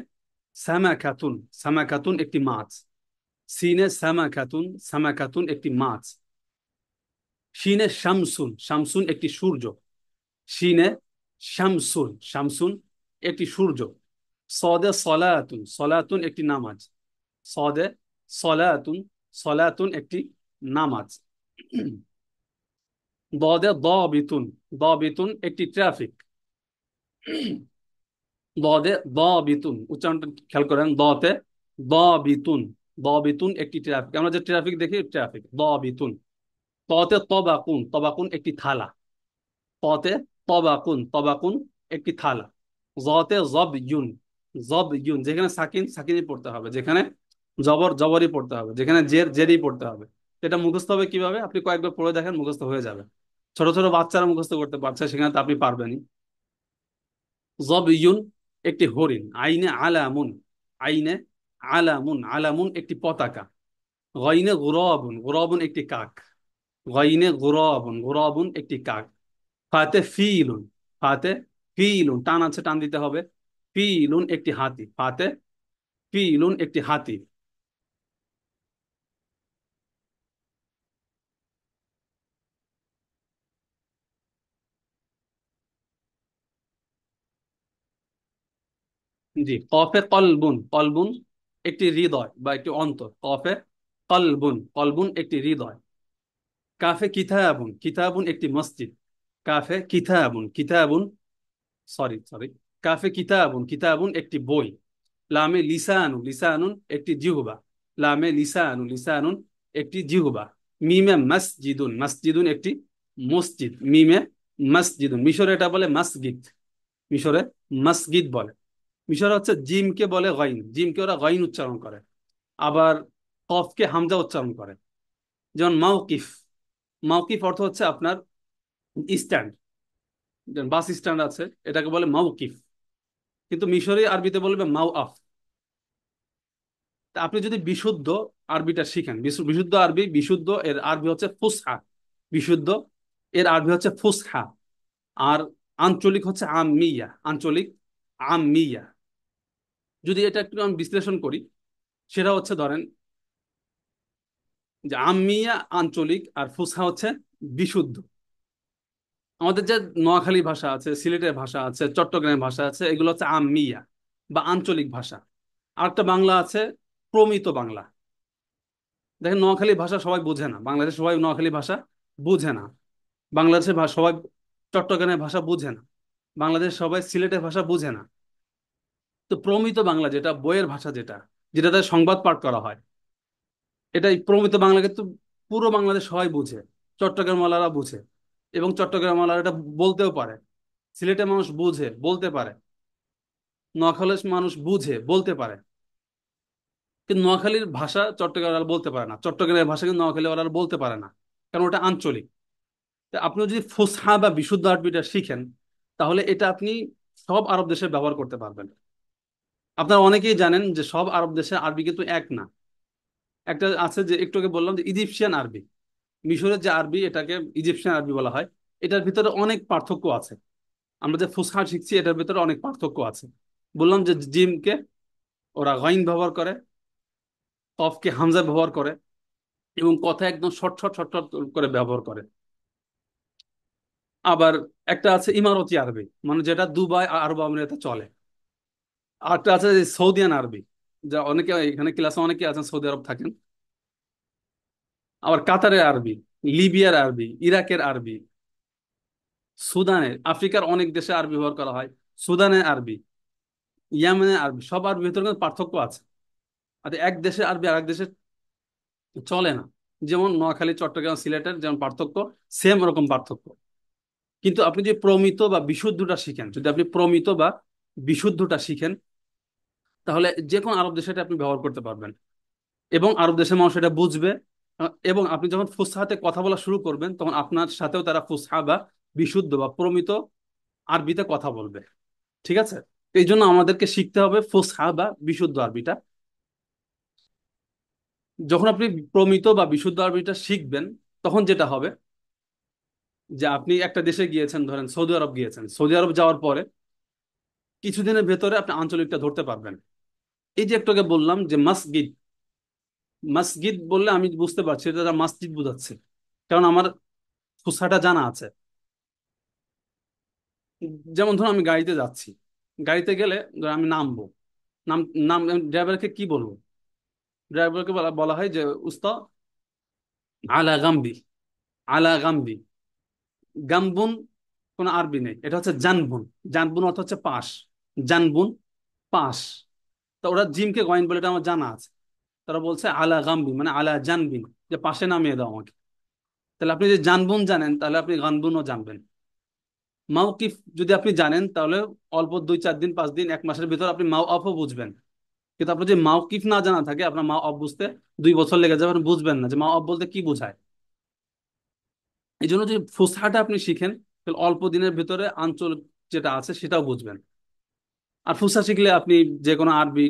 সামাকাতুন, সামাকাতুন একটি মাছ। সিনে সামাকাতুন, সামাকাতুন একটি মাছ। সিনে শামসুন, শামসুন একটি সূর্য। সিনে শামসুন, শামসুন একটি সূর্য। সদে সলাতুন, সলাতুন একটি নামাজ। সদে সলাতুন, সলাতুন একটি নামাজ। দদে দাবিতুন, দাবিতুন একটি ট্রাফিক। দদে দাবিতুন, উচ্চারণটা খেয়াল করেন, দতে দাবিতুন, দাবিতুন একটি ট্রাফিক। আমরা যে ট্রাফিক দেখি ট্রাফিক, দাবিতুন। ততে তবাকুন, তবাকুন একটি থালা। ততে তবাকুন, তবাকুন একটি থালা। জতে জবইউন, জবইউন, যেখানে সাকিন সাকিনই পড়তে হবে, যেখানে জবর জবরই পড়তে হবে, যেখানে জের জেরই পড়তে হবে। এটা মুখস্থ হবে কিভাবে? আপনি কয়েকবার পড়ে দেখেন, মুখস্থ হয়ে যাবে। ছোট ছোট বাচ্চারা মুখস্থ করতে পারছে, সেখানে তো আপনি পারবেনই। জবইউন একটি হরিণ। আইনে আলামুন, আইনে আলামুন, আলামুন একটি পতাকা। গইনে গুরাবুন, গুরাবুন একটি কাক। গইনে গুরাবুন, গুরাবুন একটি কাক। ফাতে ফিলুন, ফাতে ফিলুন, টান আছে, টান দিতে হবে। ফিলুন একটি হাতি। ফাতে ফিলুন একটি হাতি। জি। কফে কলবুন, কলবুন একটি হৃদয় বা একটি অন্তর। কফে কলবুন, কলবুন একটি হৃদয়। কাফে কিতাবুন, কিতাবুন একটি মসজিদ। কাফে কিতাবুন, কিতাবুন, সরি সরি, কাফে কিতাবুন, কিতাবুন একটি বই। লামে লিসানুন, লিসানুন একটি জিহবা। লামে লিসানুন, লিসানুন একটি জিহবা। মিমে মসজিদুন, মসজিদুন একটি মসজিদ। মিমে মসজিদুন, মিশরে এটা বলে মসজিদ, মিশরে মসজিদ বলে। মিশরে হচ্ছে জিমকে বলে গইন, জিমকে ওরা গইন উচ্চারণ করে। আবার কফকে হামজা উচ্চারণ করে। যেমন মাওকিফ, মাওকিফ অর্থ হচ্ছে আপনার স্ট্যান্ড, বাস স্ট্যান্ড আছে, এটাকে বলে মাওকিফ। কিন্তু মিশরি আরবিতে বলবে মাও আফ। তা আপনি যদি বিশুদ্ধ আরবিটা শিখেন, বিশুদ্ধ আরবি, বিশুদ্ধ এর আরবি হচ্ছে ফুসহা, বিশুদ্ধ এর আরবি হচ্ছে ফুসহা। আর আঞ্চলিক হচ্ছে আমিয়া, আঞ্চলিক আমিয়া। যদি এটা একটু আমি বিশ্লেষণ করি, সেটা হচ্ছে ধরেন যে আমিয়া আঞ্চলিক আর ফুসহা হচ্ছে বিশুদ্ধ। আমাদের যে নোয়াখালী ভাষা আছে, সিলেটের ভাষা আছে, চট্টগ্রামের ভাষা আছে, এগুলো হচ্ছে আমিয়া বা আঞ্চলিক ভাষা। আর একটা বাংলা আছে প্রমিত বাংলা। দেখেন নোয়াখালী ভাষা সবাই বোঝে না, বাংলাদেশের সবাই নোয়াখালী ভাষা বুঝে না, বাংলাদেশের ভাষা সবাই চট্টগ্রামের ভাষা বুঝে না, বাংলাদেশ সবাই সিলেটের ভাষা বুঝে না। তো প্রমিত বাংলা যেটা বইয়ের ভাষা, যেটা যেটাতে সংবাদ পাঠ করা হয়, এটাই প্রমিত বাংলা, কিন্তু পুরো বাংলাদেশ সবাই বুঝে, চট্টগ্রাম ওয়ালারা বুঝে, এবং চট্টগ্রাম ওয়ালারা এটা বলতেও পারে। সিলেটের মানুষ বুঝে বলতে পারে, নোয়াখালীর মানুষ বুঝে বলতে পারে। কিন্তু নোয়াখালীর ভাষা চট্টগ্রাম বলতে পারে না, চট্টগ্রামের ভাষা কিন্তু নোয়াখালী ওয়ালারা বলতে পারে না, কারণ ওটা আঞ্চলিক। তা আপনি যদি ফুসহা বা বিশুদ্ধ আরবিটা শিখেন, তাহলে এটা আপনি সব আরব দেশে ব্যবহার করতে পারবেন। আপনারা অনেকেই জানেন যে সব আরব দেশে আরবি কিন্তু এক না। একটা আছে যে একটু আগে বললাম যে ইজিপশিয়ান আরবি, মিশরের যে আরবি এটাকে ইজিপশিয়ান আরবি বলা হয়। এটার ভিতরে অনেক পার্থক্য আছে। আমরা যে ফুসহা শিখছি এটার ভিতরে অনেক পার্থক্য আছে। বললাম যে জিমকে ওরা গইন ব্যবহার করে, কফকে হামজা ব্যবহার করে, এবং কথা একদম শর্ট শর্ট শর্ট শর্ট করে ব্যবহার করে। আবার একটা আছে ইমারতি আরবি, মানে যেটা দুবাই আর আরব আমিরাতে চলে। আর একটা আছে যে সৌদিয়ান আরবি, যা অনেকে এখানে ক্লাসে অনেকে আছেন সৌদি আরব থাকেন। আবার কাতারের আরবি, লিবিয়ার আরবি, ইরাকের আরবি, সুদানের, আফ্রিকার অনেক দেশে আরবি ব্যবহার করা হয়, সুদানের আরবি, ইয়ামেনের আরবি, সব আরবির ভিতরে কিন্তু পার্থক্য আছে। আর এক দেশে আরবি আর এক দেশে চলে না। যেমন নোয়াখালী, চট্টগ্রাম, সিলেটের যেমন পার্থক্য, সেম ওরকম পার্থক্য। কিন্তু আপনি যদি প্রমিত বা বিশুদ্ধটা শিখেন, যদি আপনি প্রমিত বা বিশুদ্ধটা শিখেন, তাহলে যে কোনো আরব দেশে এটা আপনি ব্যবহার করতে পারবেন, এবং আরব দেশের মানুষ এটা বুঝবে। এবং আপনি যখন ফুসহাতে কথা বলা শুরু করবেন, তখন আপনার সাথেও তারা ফুসহা বা বিশুদ্ধ বা প্রমিত আরবিতে কথা বলবে। ঠিক আছে? তো এই জন্য আমাদেরকে শিখতে হবে ফুসহা বা বিশুদ্ধ আরবিটা। যখন আপনি প্রমিত বা বিশুদ্ধ আরবিটা শিখবেন, তখন যেটা হবে যে আপনি একটা দেশে গিয়েছেন, ধরেন সৌদি আরব গিয়েছেন, সৌদি আরব যাওয়ার পরে কিছুদিনের ভেতরে আপনি আঞ্চলিকটা ধরতে পারবেন। এই যে একটু আগে বললাম যে মসজিদ, মসজিদ বললে আমি বুঝতে পারছি এটা তারা মসজিদ বোঝাচ্ছে, কারণ আমার ফুসহাটা জানা আছে। যেমন ধরুন আমি গাড়িতে যাচ্ছি, গাড়িতে গেলে ধরুন আমি নামবো, নাম নাম ড্রাইভারকে কি বলবো? ড্রাইভারকে বলা বলা হয় যে উস্তাদ আলা গাম্বি, আলা গাম্বি। গাম্বুন কোনো আরবি নেই, এটা হচ্ছে জানবুন। জানবুন অর্থ হচ্ছে পাশ, জানবুন পাশ। তো ওরা জিমকে গয়েন বলে, এটা আমার জানা আছে। তারা বলছে আলা গাম্বি মানে আলা জানবিন, যে পাশে নামিয়ে দাও আমাকে। তাহলে আপনি যদি জানবুন জানেন, তাহলে আপনি গানবুনও জানবেন। মাওকিফ যদি আপনি জানেন, তাহলে অল্প 2-4 দিন, 5 দিন, 1 মাসের ভিতর আপনি মাও অফও বুঝবেন। কিন্তু আপনার যদি মাওকিফ না জানা থাকে, আপনার মা অফ বুঝতে 2 বছর লেগে যাবে, আপনি বুঝবেন না যে মা অফ বলতে কি বোঝায়। এই জন্য যদি ফুসহাটা আপনি শিখেন, তাহলে অল্প দিনের ভিতরে আঞ্চলিক যেটা আছে সেটাও বুঝবেন। আর ফুসহা শিখলে আপনি যে কোনো আরবি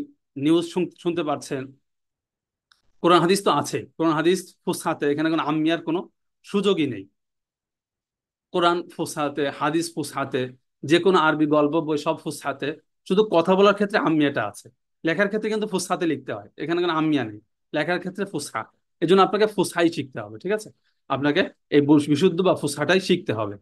নিউজ শুনতে পারছেন। কোরআন হাদিস তো আছে, কোরআন হাদিস ফুসহাতে, এখানে কোনো আম্মিয়ার কোনো সুযোগই নেই। কোরআন ফুসহাতে, হাদিস ফুসহাতে, যে কোনো আরবি গল্প বই সব ফুসহাতে। শুধু কথা বলার ক্ষেত্রে আম্মিয়াটা আছে, লেখার ক্ষেত্রে কিন্তু ফুসহাতে লিখতে হয়, এখানে কোনো আম্মিয়া নেই। লেখার ক্ষেত্রে ফুসহা। এই জন্য আপনাকে ফুসহাই শিখতে হবে। ঠিক আছে? আপনাকে এই বিশুদ্ধ বা ফুসহাটাই শিখতে হবে।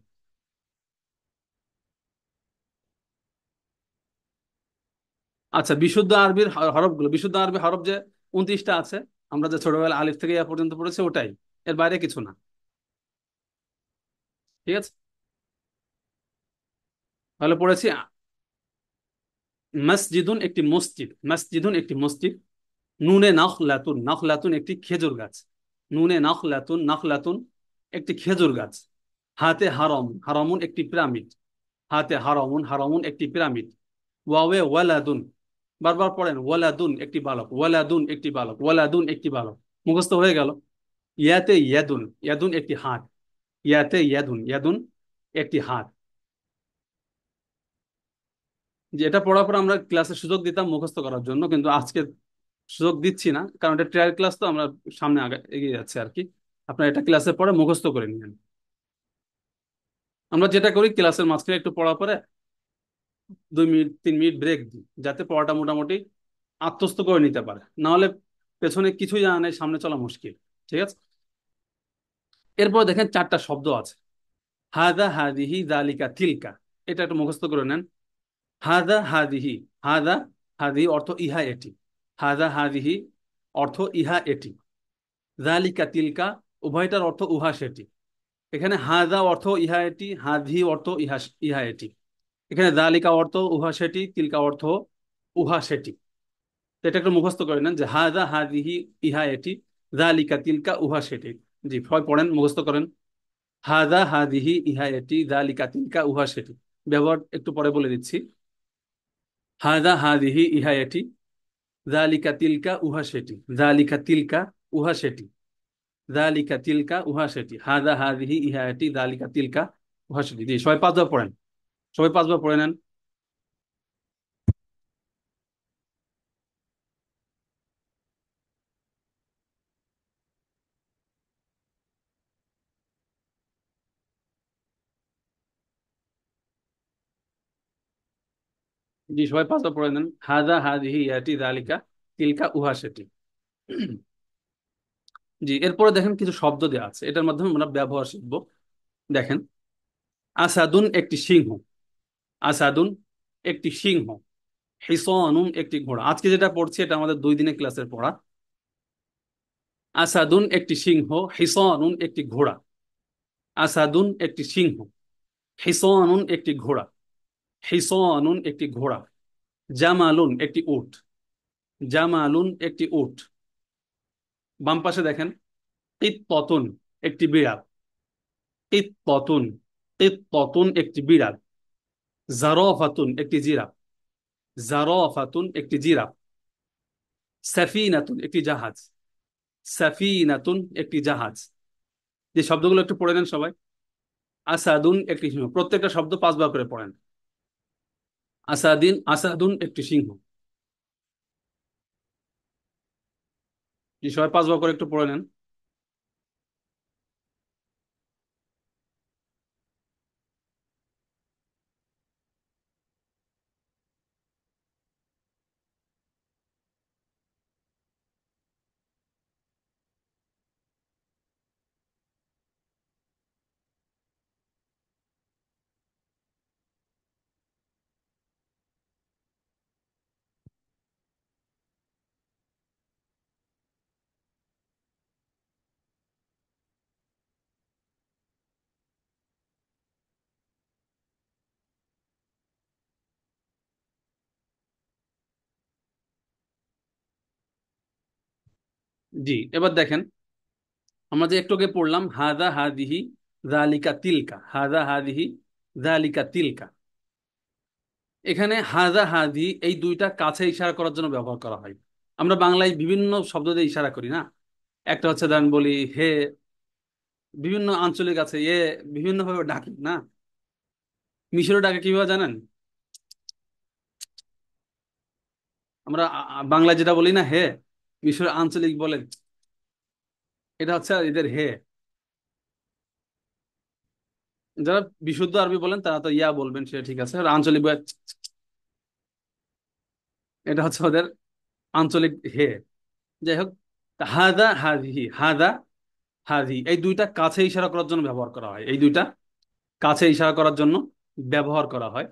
আচ্ছা, বিশুদ্ধ আরবির হরফগুলো, বিশুদ্ধ আরবি হরফ যে 29টা আছে, আমরা যে ছোটবেলা আলিফ থেকে ইয়া পর্যন্ত পড়েছি ওটাই, এর বাইরে কিছু না। ঠিক আছে? তাহলে পড়েছি মসজিদুন একটি মসজিদ, মসজিদুন একটি মসজিদ। নুনে নাখলাতুন, নাখলাতুন একটি খেজুর গাছ। নুনে নাখলাতুন, নাখলাতুন একটি খেজুর গাছ। হাতে হারম, হারমুন একটি পিরামিড। হাতে হারমুন, হারমুন একটি পিরামিড। ওয়াওয়ে ওয়ালাদুন, বারবার পড়েন, ওয়ালাদুন একটি বালক, ওয়ালাদুন একটি বালক, ওয়ালাদুন একটি বালক, মুখস্থ হয়ে গেল। ইয়াতে ইয়াদুন, ইয়াদুন একটি হাত, ইয়াতে ইয়াদুন, ইয়াদুন একটি হাত। যে এটা পড়ার পর আমরা ক্লাসে সুযোগ দিতাম মুখস্থ করার জন্য, কিন্তু আজকে সুযোগ দিচ্ছি না, কারণ এটা ট্রায়াল ক্লাস, তো আমরা সামনে আগে এগিয়ে যাচ্ছে আর কি। আপনারা এটা ক্লাসে পড়ে মুখস্থ করে নিন। আমরা যেটা করি, ক্লাসের মাঝখানে একটু পড়া পরে 2 মিনিট 3 মিনিট ব্রেক দিই, যাতে পড়াটা মোটামুটি আত্মস্থ করে নিতে পারে, না হলে পেছনে কিছুই জানা নেই, সামনে চলা মুশকিল। ঠিক আছে। এরপর দেখেন 4টা শব্দ আছে, হাদা হাদিহি জালিকা তিলকা। এটা একটু মুখস্থ করে নেন। হাদা হাদিহি, হাদা হাদিহি অর্থ ইহা এটি, হাদা হাদিহি অর্থ ইহা এটি, জালিকা তিলকা উভয়টার অর্থ উহা সেটি। এখানে হাদা অর্থ ইহা এটি, হাদি অর্থ ইহা ইহা এটি। এখানে জালিকা অর্থ উহা সেটি, তিলকা অর্থ উহা সেটি। তো এটা একটু মুখস্থ করে নেন যে হাদা হাদিহি ইহা এটি, জালিকা তিলকা উহা সেটি। জি, সবাই পড়েন, মুখস্থ করেন। হাদা হাদিহি ইহা এটি, জালিকা তিলকা উহা সেটি। ব্যবহার একটু পরে বলে দিচ্ছি। হাদা হাদিহি ইহা এটি, জালিকা তিলকা উহা সেটি, জালিকা তিলকা উহা সেটি, জালিকা তিলকা উহা সেটি, হাদা হাদিহি ইহা এটি, জালিকা তিলকা উহা সেটি। জি, সবাই 5 বার পড়েন, সবাই 5 বার পড়ে নেন। জি, সবাই 5 বার পড়ে নেন। হাদা হাদিহি ইহা এটি, জালিকা তিলকা উহা সেটি। জি, এরপরে দেখেন কিছু শব্দ দেওয়া আছে, এটার মাধ্যমে আমরা ব্যবহার শিখবো। দেখেন, আসাদুন একটি সিংহ, আসাদুন একটি সিংহ, হিসনুন একটি ঘোড়া। আজকে যেটা পড়ছি এটা আমাদের 2 দিনের ক্লাসের পড়া। আসাদুন একটি সিংহ, হিসনুন একটি ঘোড়া, আসাদুন একটি সিংহ, হিসনুন একটি ঘোড়া, হিসনুন একটি ঘোড়া। জামালুন একটি উট, জামালুন একটি উট। বাম পাশে দেখেন, কিত্ততুন একটি বিড়াল, কিত্ততুন, কিত্ততুন একটি বিড়াল। জারফাতুন একটি জিরাফ, জারফাতুন একটি জিরাফ। সাফিনাতুন একটি জাহাজ, সাফিনাতুন একটি জাহাজ। যে শব্দগুলো একটু পড়ে নেন সবাই। আসাদুন একটি সিংহ, প্রত্যেকটা শব্দ 5 বার করে পড়েন। আসাদিন, আসাদুন একটি সিংহ। যে সবাই 5 বার করে একটু পড়ে নেন। জি, এবার দেখেন, আমরা যে একটু আগে পড়লাম হাদা হাদিহি জালিকা তিলকা, হাদা হাদিহি জালিকা তিলকা। এখানে হাদা হাদি এই দুইটা কাছে ইশারা করার জন্য ব্যবহার করা হয়। আমরা বাংলায় বিভিন্ন শব্দ দিয়ে ইশারা করি না। একটা হচ্ছে দান বলি হে, বিভিন্ন আঞ্চলিক আছে এ, বিভিন্ন ভাবে ডাকি না। মিশরে ডাকে কিভাবে জানেন? আমরা বাংলায় যেটা বলি না হে, মিশরের আঞ্চলিক বলে, এটা হচ্ছে এদের হে। যারা বিশুদ্ধ আরবি বলেন তারা তো ইয়া বলবেন, সে ঠিক আছে, আর আঞ্চলিক এটা হচ্ছে ওদের আঞ্চলিক হে। যাই হোক, হাদা হাদিহি, হাদা হাদি এই দুইটা কাছে ইশারা করার জন্য ব্যবহার করা হয়, এই দুইটা কাছে ইশারা করার জন্য ব্যবহার করা হয়।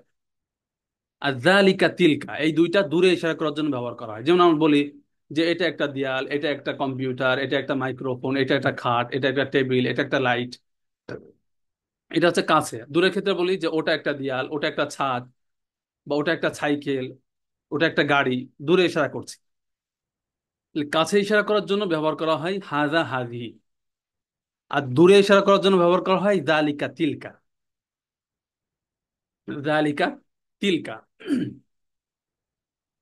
আর জালিকা তিলকা এই দুইটা দূরে ইশারা করার জন্য ব্যবহার করা হয়। যেমন আমরা বলি যে এটা একটা দেয়াল, এটা একটা কম্পিউটার, এটা একটা মাইক্রোফোন, এটা একটা খাট, এটা একটা টেবিল, এটা একটা লাইট। এটা হচ্ছে কাছে। দূরের ক্ষেত্রে বলি যে ওটা একটা দেয়াল, ওটা একটা ছাদ, বা ওটা একটা সাইকেল, ওটা একটা গাড়ি। দূরে ইশারা করছি। কাছে ইশারা করার জন্য ব্যবহার করা হয় হাজা হাজি, আর দূরে ইশারা করার জন্য ব্যবহার করা হয় জালিকা তিলকা, জালিকা তিলকা।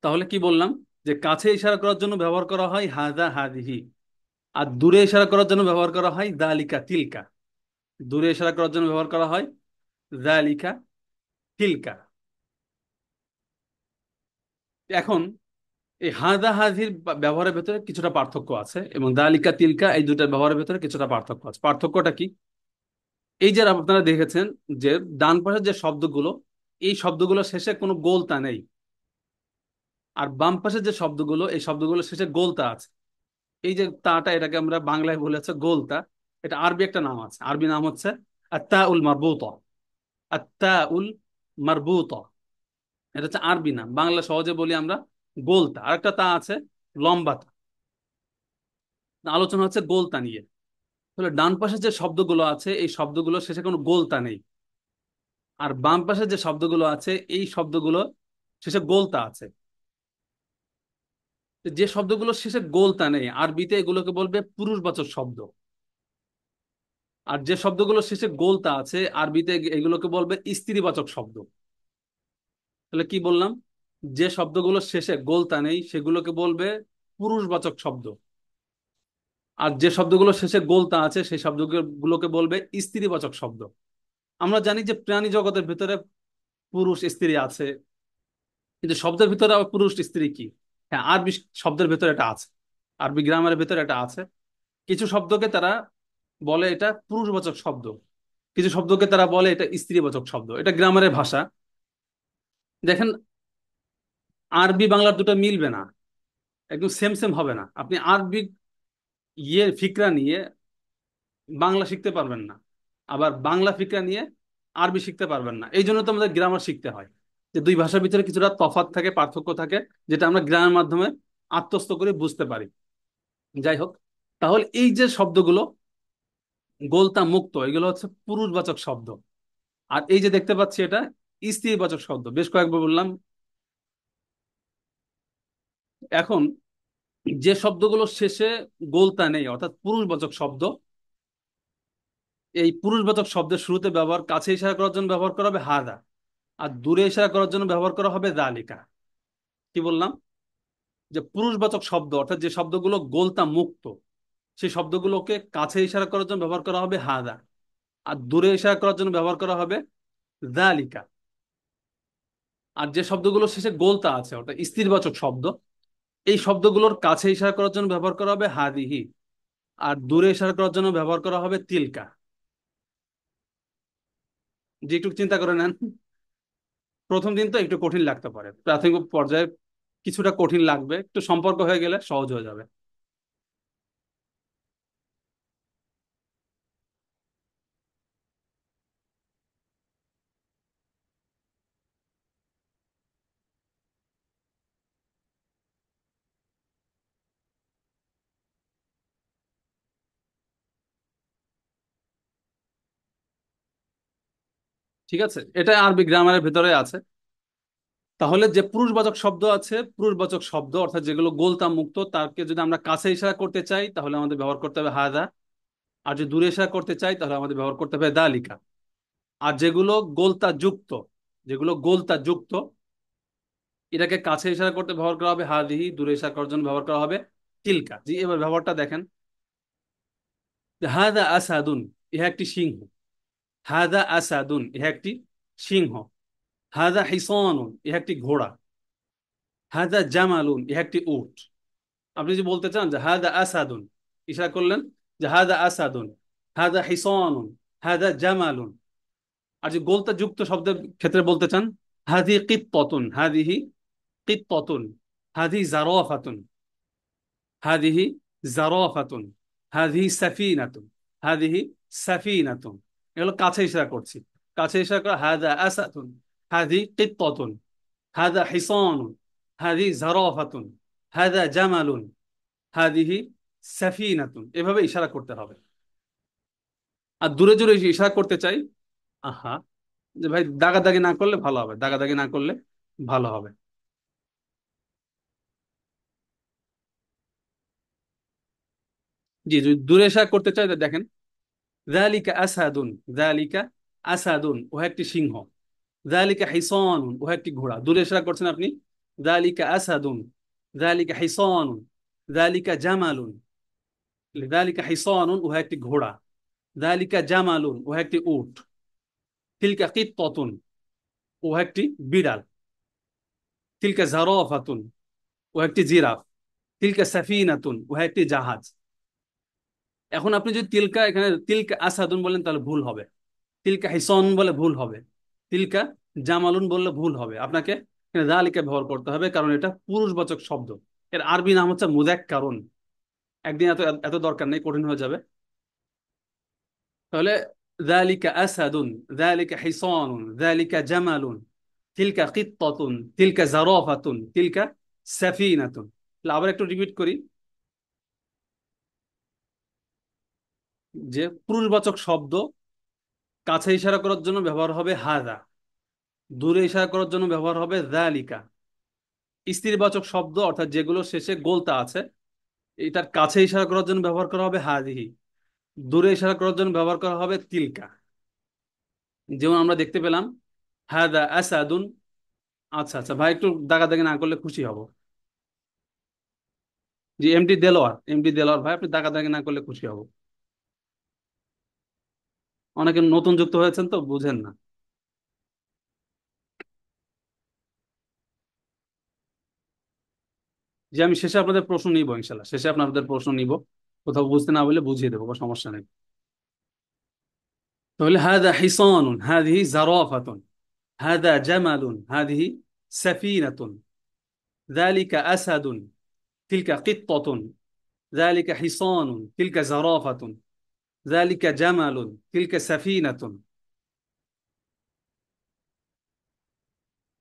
তাহলে কি বললাম, যে কাছে ইশারা করার জন্য ব্যবহার করা হয় হাদা হাদিহি, আর দূরে ইশারা করার জন্য ব্যবহার করা হয় দালিকা তিলকা। দূরে ইশারা করার জন্য ব্যবহার করা হয় দালিকা তিলকা। এখন এই হাদা হাদির ব্যবহারের ভেতরে কিছুটা পার্থক্য আছে, এবং দালিকা তিলকা এই দুটার ব্যবহারের ভেতরে কিছুটা পার্থক্য আছে। পার্থক্যটা কি? এই যে আপনারা দেখেছেন যে ডান পাশের যে শব্দগুলো, এই শব্দগুলো শেষে কোনো গোলতা নেই, আর বাম পাশের যে শব্দগুলো, এই শব্দগুলো শেষে গোলতা আছে। এই যে তাটা, এটাকে আমরা বাংলায় বলেছে গোলতা, এটা আরবি একটা নাম আছে, আরবি নাম হচ্ছে আত্তা উল মারবুত। আত্তা উল মারবুত, এটা হচ্ছে আরবি নাম, বাংলা সহজে বলি আমরা গোলতা। আরেকটা তা আছে লম্বা তা। আলোচনা হচ্ছে গোলতা নিয়ে। তাহলে ডান পাশে যে শব্দগুলো আছে, এই শব্দগুলো শেষে কোনো গোলতা নেই, আর বাম পাশে যে শব্দগুলো আছে, এই শব্দগুলো শেষে গোলতা আছে। যে শব্দগুলো শেষে গোলতা নেই, আরবিতে এগুলোকে বলবে পুরুষবাচক শব্দ। আর যে শব্দগুলো শেষে গোলতা আছে, আরবিতে এগুলোকে বলবে স্ত্রীবাচক শব্দ। তাহলে কি বললাম, যে শব্দগুলো শেষে গোলতা নেই সেগুলোকে বলবে পুরুষবাচক শব্দ, আর যে শব্দগুলো শেষে গোলতা আছে সেই শব্দগুলোকে বলবে স্ত্রীবাচক শব্দ। আমরা জানি যে প্রাণী জগতের ভিতরে পুরুষ স্ত্রী আছে, কিন্তু শব্দের ভিতরে আবার পুরুষ স্ত্রী কি? হ্যাঁ, আরবি শব্দের ভিতরে এটা আছে, আরবি গ্রামারের ভিতরে এটা আছে। কিছু শব্দকে তারা বলে এটা পুরুষবাচক শব্দ, কিছু শব্দকে তারা বলে এটা স্ত্রীবাচক শব্দ। এটা গ্রামারের ভাষা। দেখেন, আরবি বাংলার দুটো মিলবে না, একদম সেম সেম হবে না। আপনি আরবি ফিকরা নিয়ে বাংলা শিখতে পারবেন না, আবার বাংলা ফিকরা নিয়ে আরবি শিখতে পারবেন না। এই জন্য তো আমাদের গ্রামার শিখতে হয়, যে দুই ভাষার ভিতরে কিছুটা তফাৎ থাকে, পার্থক্য থাকে, যেটা আমরা গ্রামের মাধ্যমে আত্মস্থ করে বুঝতে পারি। যাই হোক, তাহলে এই যে শব্দগুলো গোলতা মুক্ত, এগুলো হচ্ছে পুরুষবাচক শব্দ। আর এই যে দেখতে পাচ্ছি, এটা স্ত্রীবাচক শব্দ, বেশ কয়েকবার বললাম। এখন যে শব্দগুলো শেষে গোলতা নেই, অর্থাৎ পুরুষবাচক শব্দ, এই পুরুষবাচক শব্দের শুরুতে ব্যবহার, কাছে ইশারা করার জন্য ব্যবহার করা হবে হাদা, আর দূরে ইশারা করার জন্য ব্যবহার করা হবে দালিকা। কি বললাম, যে পুরুষবাচক শব্দ অর্থাৎ যে শব্দগুলো গোলতা মুক্ত, সেই শব্দগুলোকে কাছে ইশারা করার জন্য ব্যবহার করা হবে হাদা, আর দূরে ইশারা করার জন্য ব্যবহার করা হবে দালিকা। আর যে শব্দগুলো শেষে গোলতা আছে অর্থাৎ স্থিরবাচক শব্দ, এই শব্দগুলোর কাছে ইশারা করার জন্য ব্যবহার করা হবে হাদিহি, আর দূরে ইশারা করার জন্য ব্যবহার করা হবে তিলকা। যে একটু চিন্তা করে নেন, প্রথম দিন তো একটু কঠিন লাগতে পারে, প্রাথমিক পর্যায়ে কিছুটা কঠিন লাগবে, একটু সম্পর্ক হয়ে গেলে সহজ হয়ে যাবে। ঠিক আছে, এটা আরবি গ্রামারের ভিতরে আছে। তাহলে যে পুরুষবাচক শব্দ আছে, পুরুষবাচক শব্দ অর্থাৎ যেগুলো গোলতা মুক্ত, তাকে যদি আমরা কাছে ইশারা করতে চাই তাহলে আমাদের ব্যবহার করতে হবে হাদা, আর যদি দূরে ইশারা করতে চাই তাহলে আমাদের ব্যবহার করতে হবে দালিকা। আর যেগুলো গোলতা যুক্ত, যেগুলো গোলতা যুক্ত, এটাকে কাছে ইশারা করতে ব্যবহার করা হবে হাদিহি, দূরে ইশারা করার জন্য ব্যবহার করা হবে তিলকা। জি, এবার ব্যবহারটা দেখেন, যে হাদা আসাদুন, ইহা একটি সিংহ। হাদা আসাদুন, ইহা একটি সিংহ। হাদা হিসানুন, ইহা একটি ঘোড়া। হাদা জামালুন, ইহা একটি উট। আপনি যদি বলতে চান যে হাদা আসাদুন, ইশারা করলেন যে হাদা আসাদুন, হাদা হিসানুন, হাদা জামালুন। আর যে গোলতা যুক্ত শব্দের ক্ষেত্রে বলতে চান হাদি কিত্ততুন, হাদিহি কিত্ততুন, হাদি জারাফাতুন, হাদিহি জারাফাতুন, হাদিহি সাফিনাতুন, হাদিহি সাফিনাতুন। এগুলো কাছে ইশারা করছি, কাছে ইশারা করা হাদা আসাদুন, হাদি কিত্ততুন, হাদা হিসানুন, হাদি জারাফাতুন, হাদা জামালুন, হাদিহি সাফিনাতুন। এভাবে ইশারা করতে হবে। আর দূরে জোরে ইশারা করতে চাই, আহা, যে ভাই দাগাদাগি না করলে ভালো হবে, দাগাদাগি না করলে ভালো হবে। জি, যদি দূরে ইশারা করতে চাই তো দেখেন, যালিকা আসাদুন, যালিকা আসাদুন, ও একটি সিংহ। যালিকা হিসানুন, ও একটি ঘোড়া। দূরে ইশারা করছেন আপনি, যালিকা আসাদুন, যালিকা হিসানুন, যালিকা জামালুন। যালিকা হিসানুন, উহা একটি ঘোড়া। যালিকা জামালুন, উহা একটি উট। তিলকা কিত্তাতুন, উহা একটি বিড়াল। তিলকা জারাফাতুন, উহা একটি জিরাফ। তিলকা সাফিনাতুন, উহা একটি জাহাজ। এখন আপনি যদি তিলকা এখানে তিলকা আসাদুন বলেন তাহলে ভুল হবে। তিলকা হিসন বলে ভুল হবে। তিলকা জামালুন বললে ভুল হবে। আপনাকে এখানে যালিকা ব্যবহার করতে হবে, কারণ এটা পুরুষবাচক শব্দ। এর আরবি নাম হচ্ছে মুযাক্কারুন। একদিন এত এত দরকার নেই, কঠিন হয়ে যাবে। তাহলে যালিকা আসাদুন, যালিকা হিসানুন, যালিকা জামালুন, তিলকা কিত্তাতুন, তিলকা জারাফাতুন, তিলকা সাফিনাতুন। তাহলে আবার একটু রিপিট করি, যে পুরুষবাচক শব্দ কাছে ইশারা করার জন্য ব্যবহার হবে হাদা, দূরে ইশারা করার জন্য ব্যবহার হবে যালিকা। স্ত্রীবাচক শব্দ অর্থাৎ যেগুলো শেষে গোলতা আছে, এটার কাছে ইশারা করার জন্য ব্যবহার করা হবে হাদিহি, দূরে ইশারা করার জন্য ব্যবহার করা হবে তিলকা। যেমন আমরা দেখতে পেলাম হাদা আসাদুন। আচ্ছা আচ্ছা ভাই, একটু দাগাদাগি না করলে খুশি হব। জি, এমডি দেলোয়ার, এমডি দেলোয়ার ভাই, আপনি দাগাদাগি না করলে খুশি হব। অনেকে নতুন যুক্ত হয়েছেন তো বুঝেন না। যে আমি শেষে আপনাদের প্রশ্ন নিব, ইনশাল্লাহ শেষে আপনাদের প্রশ্ন নিব। কোথাও বুঝতে না বলে বুঝিয়ে দেবো, কোনো সমস্যা নেই। তাহলে হাদা হিসানুন, হাদিহি জারাফাতুন, হাদা জামালুন, হাদিহি সাফিনাতুন, যালিকা আসাদুন, তিলকা কিত্তাতুন, যালিকা হিসানুন, তিলকা জারাফাতুন, যালিকা জামালুন, তিলকা সাফিনাতুন।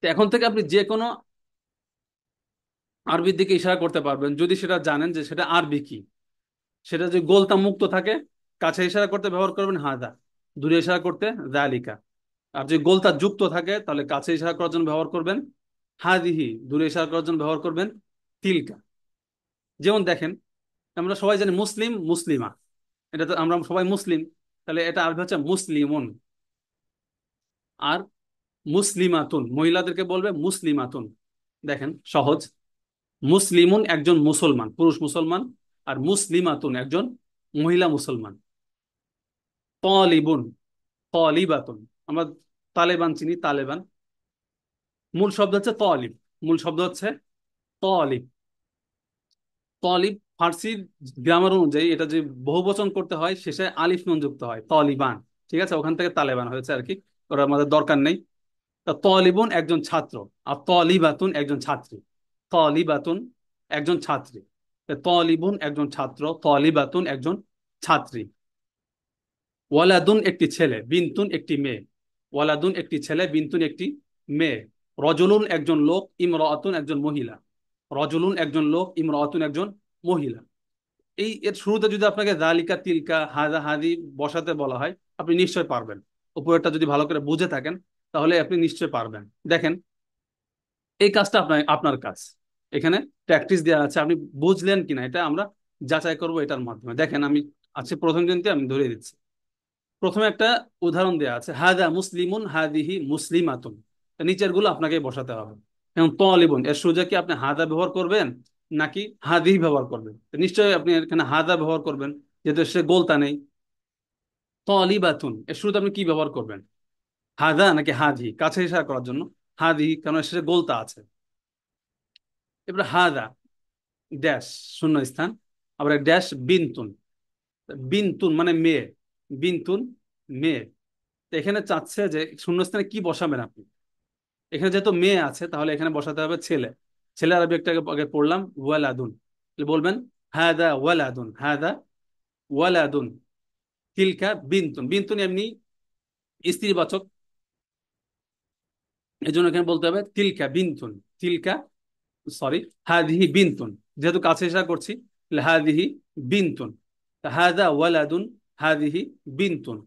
তো এখন থেকে আপনি যে কোনো আরবির দিকে ইশারা করতে পারবেন, যদি সেটা জানেন যে সেটা আরবি কি। সেটা যদি গোলতা মুক্ত থাকে, কাছে ইশারা করতে ব্যবহার করবেন হাদা, দূরে ইশারা করতে যালিকা। আর যদি গোলতা যুক্ত থাকে তাহলে কাছে ইশারা করার জন্য ব্যবহার করবেন হাদিহি, দূরে ইশারা করার জন্য ব্যবহার করবেন তিলকা। যেমন দেখেন, আমরা সবাই জানি মুসলিম মুসলিমা, এটা তো আমরা সবাই মুসলিম, তাহলে এটা আরবি হচ্ছে মুসলিমুন। আর মুসলিমাতুন, মহিলাদেরকে বলবে মুসলিমাতুন। দেখেন সহজ, মুসলিমুন একজন মুসলমান, পুরুষ মুসলমান। আর মুসলিমাতুন একজন মহিলা মুসলমান। তালিবুন, তালিবাতুন। আমরা তালেবান চিনি, তালেবান। মূল শব্দ হচ্ছে তালিব, মূল শব্দ হচ্ছে তালিব। তালিব ফার্সির গ্রামার অনুযায়ী এটা যে বহুবচন করতে হয় শেষে আলিফ নুন যুক্ত হয়, তালিবান। ঠিক আছে, ওখান থেকে তালেবান হয়েছে আর কি, ওরা আমাদের দরকার নেই। তা তালিবুন একজন ছাত্র, আর তালিবাতুন একজন ছাত্রী। তালিবাতুন একজন ছাত্রী, তালিবুন একজন ছাত্র, তালিবাতুন একজন ছাত্রী। ওয়ালাদুন একটি ছেলে, বিনতুন একটি মেয়ে। ওয়ালাদুন একটি ছেলে, বিনতুন একটি মেয়ে। রজুলুন একজন লোক, ইমরাআতুন একজন মহিলা। রজুলুন একজন লোক, ইমরাআতুন একজন মহিলা। এই এর শুরুতে যদি আপনাকে যালিকা তিলকা হাদা হাদি বসাতে বলা হয়, আপনি নিশ্চয় পারবেন। উপরেরটা যদি ভালো করে বুঝে থাকেন তাহলে আপনি নিশ্চয় পারবেন। দেখেন, এই কাজটা আপনার আপনার কাজ। এখানে প্র্যাকটিস দেওয়া আছে, আপনি বুঝলেন কিনা এটা আমরা যাচাই করব এটার মাধ্যমে। দেখেন আমি আজকে প্রথম দিনতে আমি ধরে দিচ্ছি। প্রথমে একটা উদাহরণ দেওয়া আছে, হাদা মুসলিমুন, হাদিহি মুসলিমাতুন। নিচের গুলো আপনাকে বসাতে হবে। এবং তালিবুন এর সোজা কি আপনি হাদা ব্যবহার করবেন নাকি হাদিহি ব্যবহার করবেন? তো নিশ্চয়ই আপনি এখানে হাদা ব্যবহার করবেন, যেহেতু সে গোলতা নেই। তালিবাতুন এর শুরুতে আপনি কি ব্যবহার করবেন, হাদা নাকি হাদিহি? কাছে ইশারা করার জন্য হাদিহি, কারণ এর শেষে গোলতা আছে। এবার হাদা ড্যাশ, শূন্য স্থান, আবার ড্যাশ বিনতুন। বিনতুন মানে মেয়ে, বিনতুন মেয়ে। তো এখানে চাচ্ছে যে শূন্যস্থানে কি বসাবেন আপনি। এখানে যেহেতু মেয়ে আছে তাহলে এখানে বসাতে হবে ছেলে। ছেলে আরবি একটা আগে পড়লাম ওয়ালাদুন, তাহলে বলবেন হাদা ওয়ালাদুন, হাদা ওয়ালাদুন। তিলকা বিনতুন, বিনতুন এমনি স্ত্রীবাচক, এই জন্য এখানে বলতে হবে তিলকা বিনতুন। তিলকা, সরি, হাদিহি বিনতুন। যেহেতু কাছে ইশারা করছি তাহলে হাদিহি বিনতুন। হাদা ওয়ালাদুন, হাদিহি বিনতুন।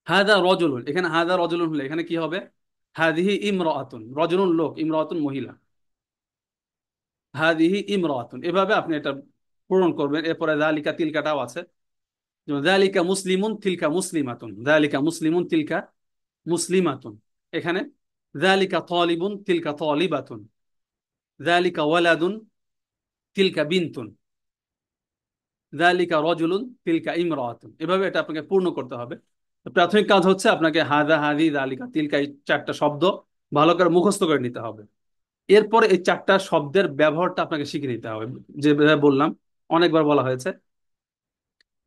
হাদা রজুলুন, এখানে হাদা রজুলুন হলে এখানে কি হবে, হাদিহি ইমরাআতুন। রজুলুন লোক, ইমরাআতুন মহিলা। হাদিহি ইমরাআতুন, এভাবে আপনি এটা পূরণ করবেন। এরপরে যালিকা তিলকাটাও আছে, যেমন যালিকা মুসলিমুন তিলকা মুসলিমাতুন, যালিকা মুসলিমুন তিলকা মুসলিমাতুন। এখানে যালিকা তালিবুন তিলকা তালিবাতুন, যালিকা ওয়ালাদুন তিলকা বিনতুন, যালিকা রাজুলুন তিলকা ইমরাতুন। এভাবে এটা আপনাকে পূর্ণ করতে হবে। তো প্রাথমিক কাজ হচ্ছে আপনাকে হাদা, হাদি, যালিকা, তিলকা এই চারটা শব্দ ভালো করে মুখস্থ করে নিতে হবে। এরপর এই চারটা শব্দের ব্যবহারটা আপনাকে শিখে নিতে হবে, যে বললাম, অনেকবার বলা হয়েছে।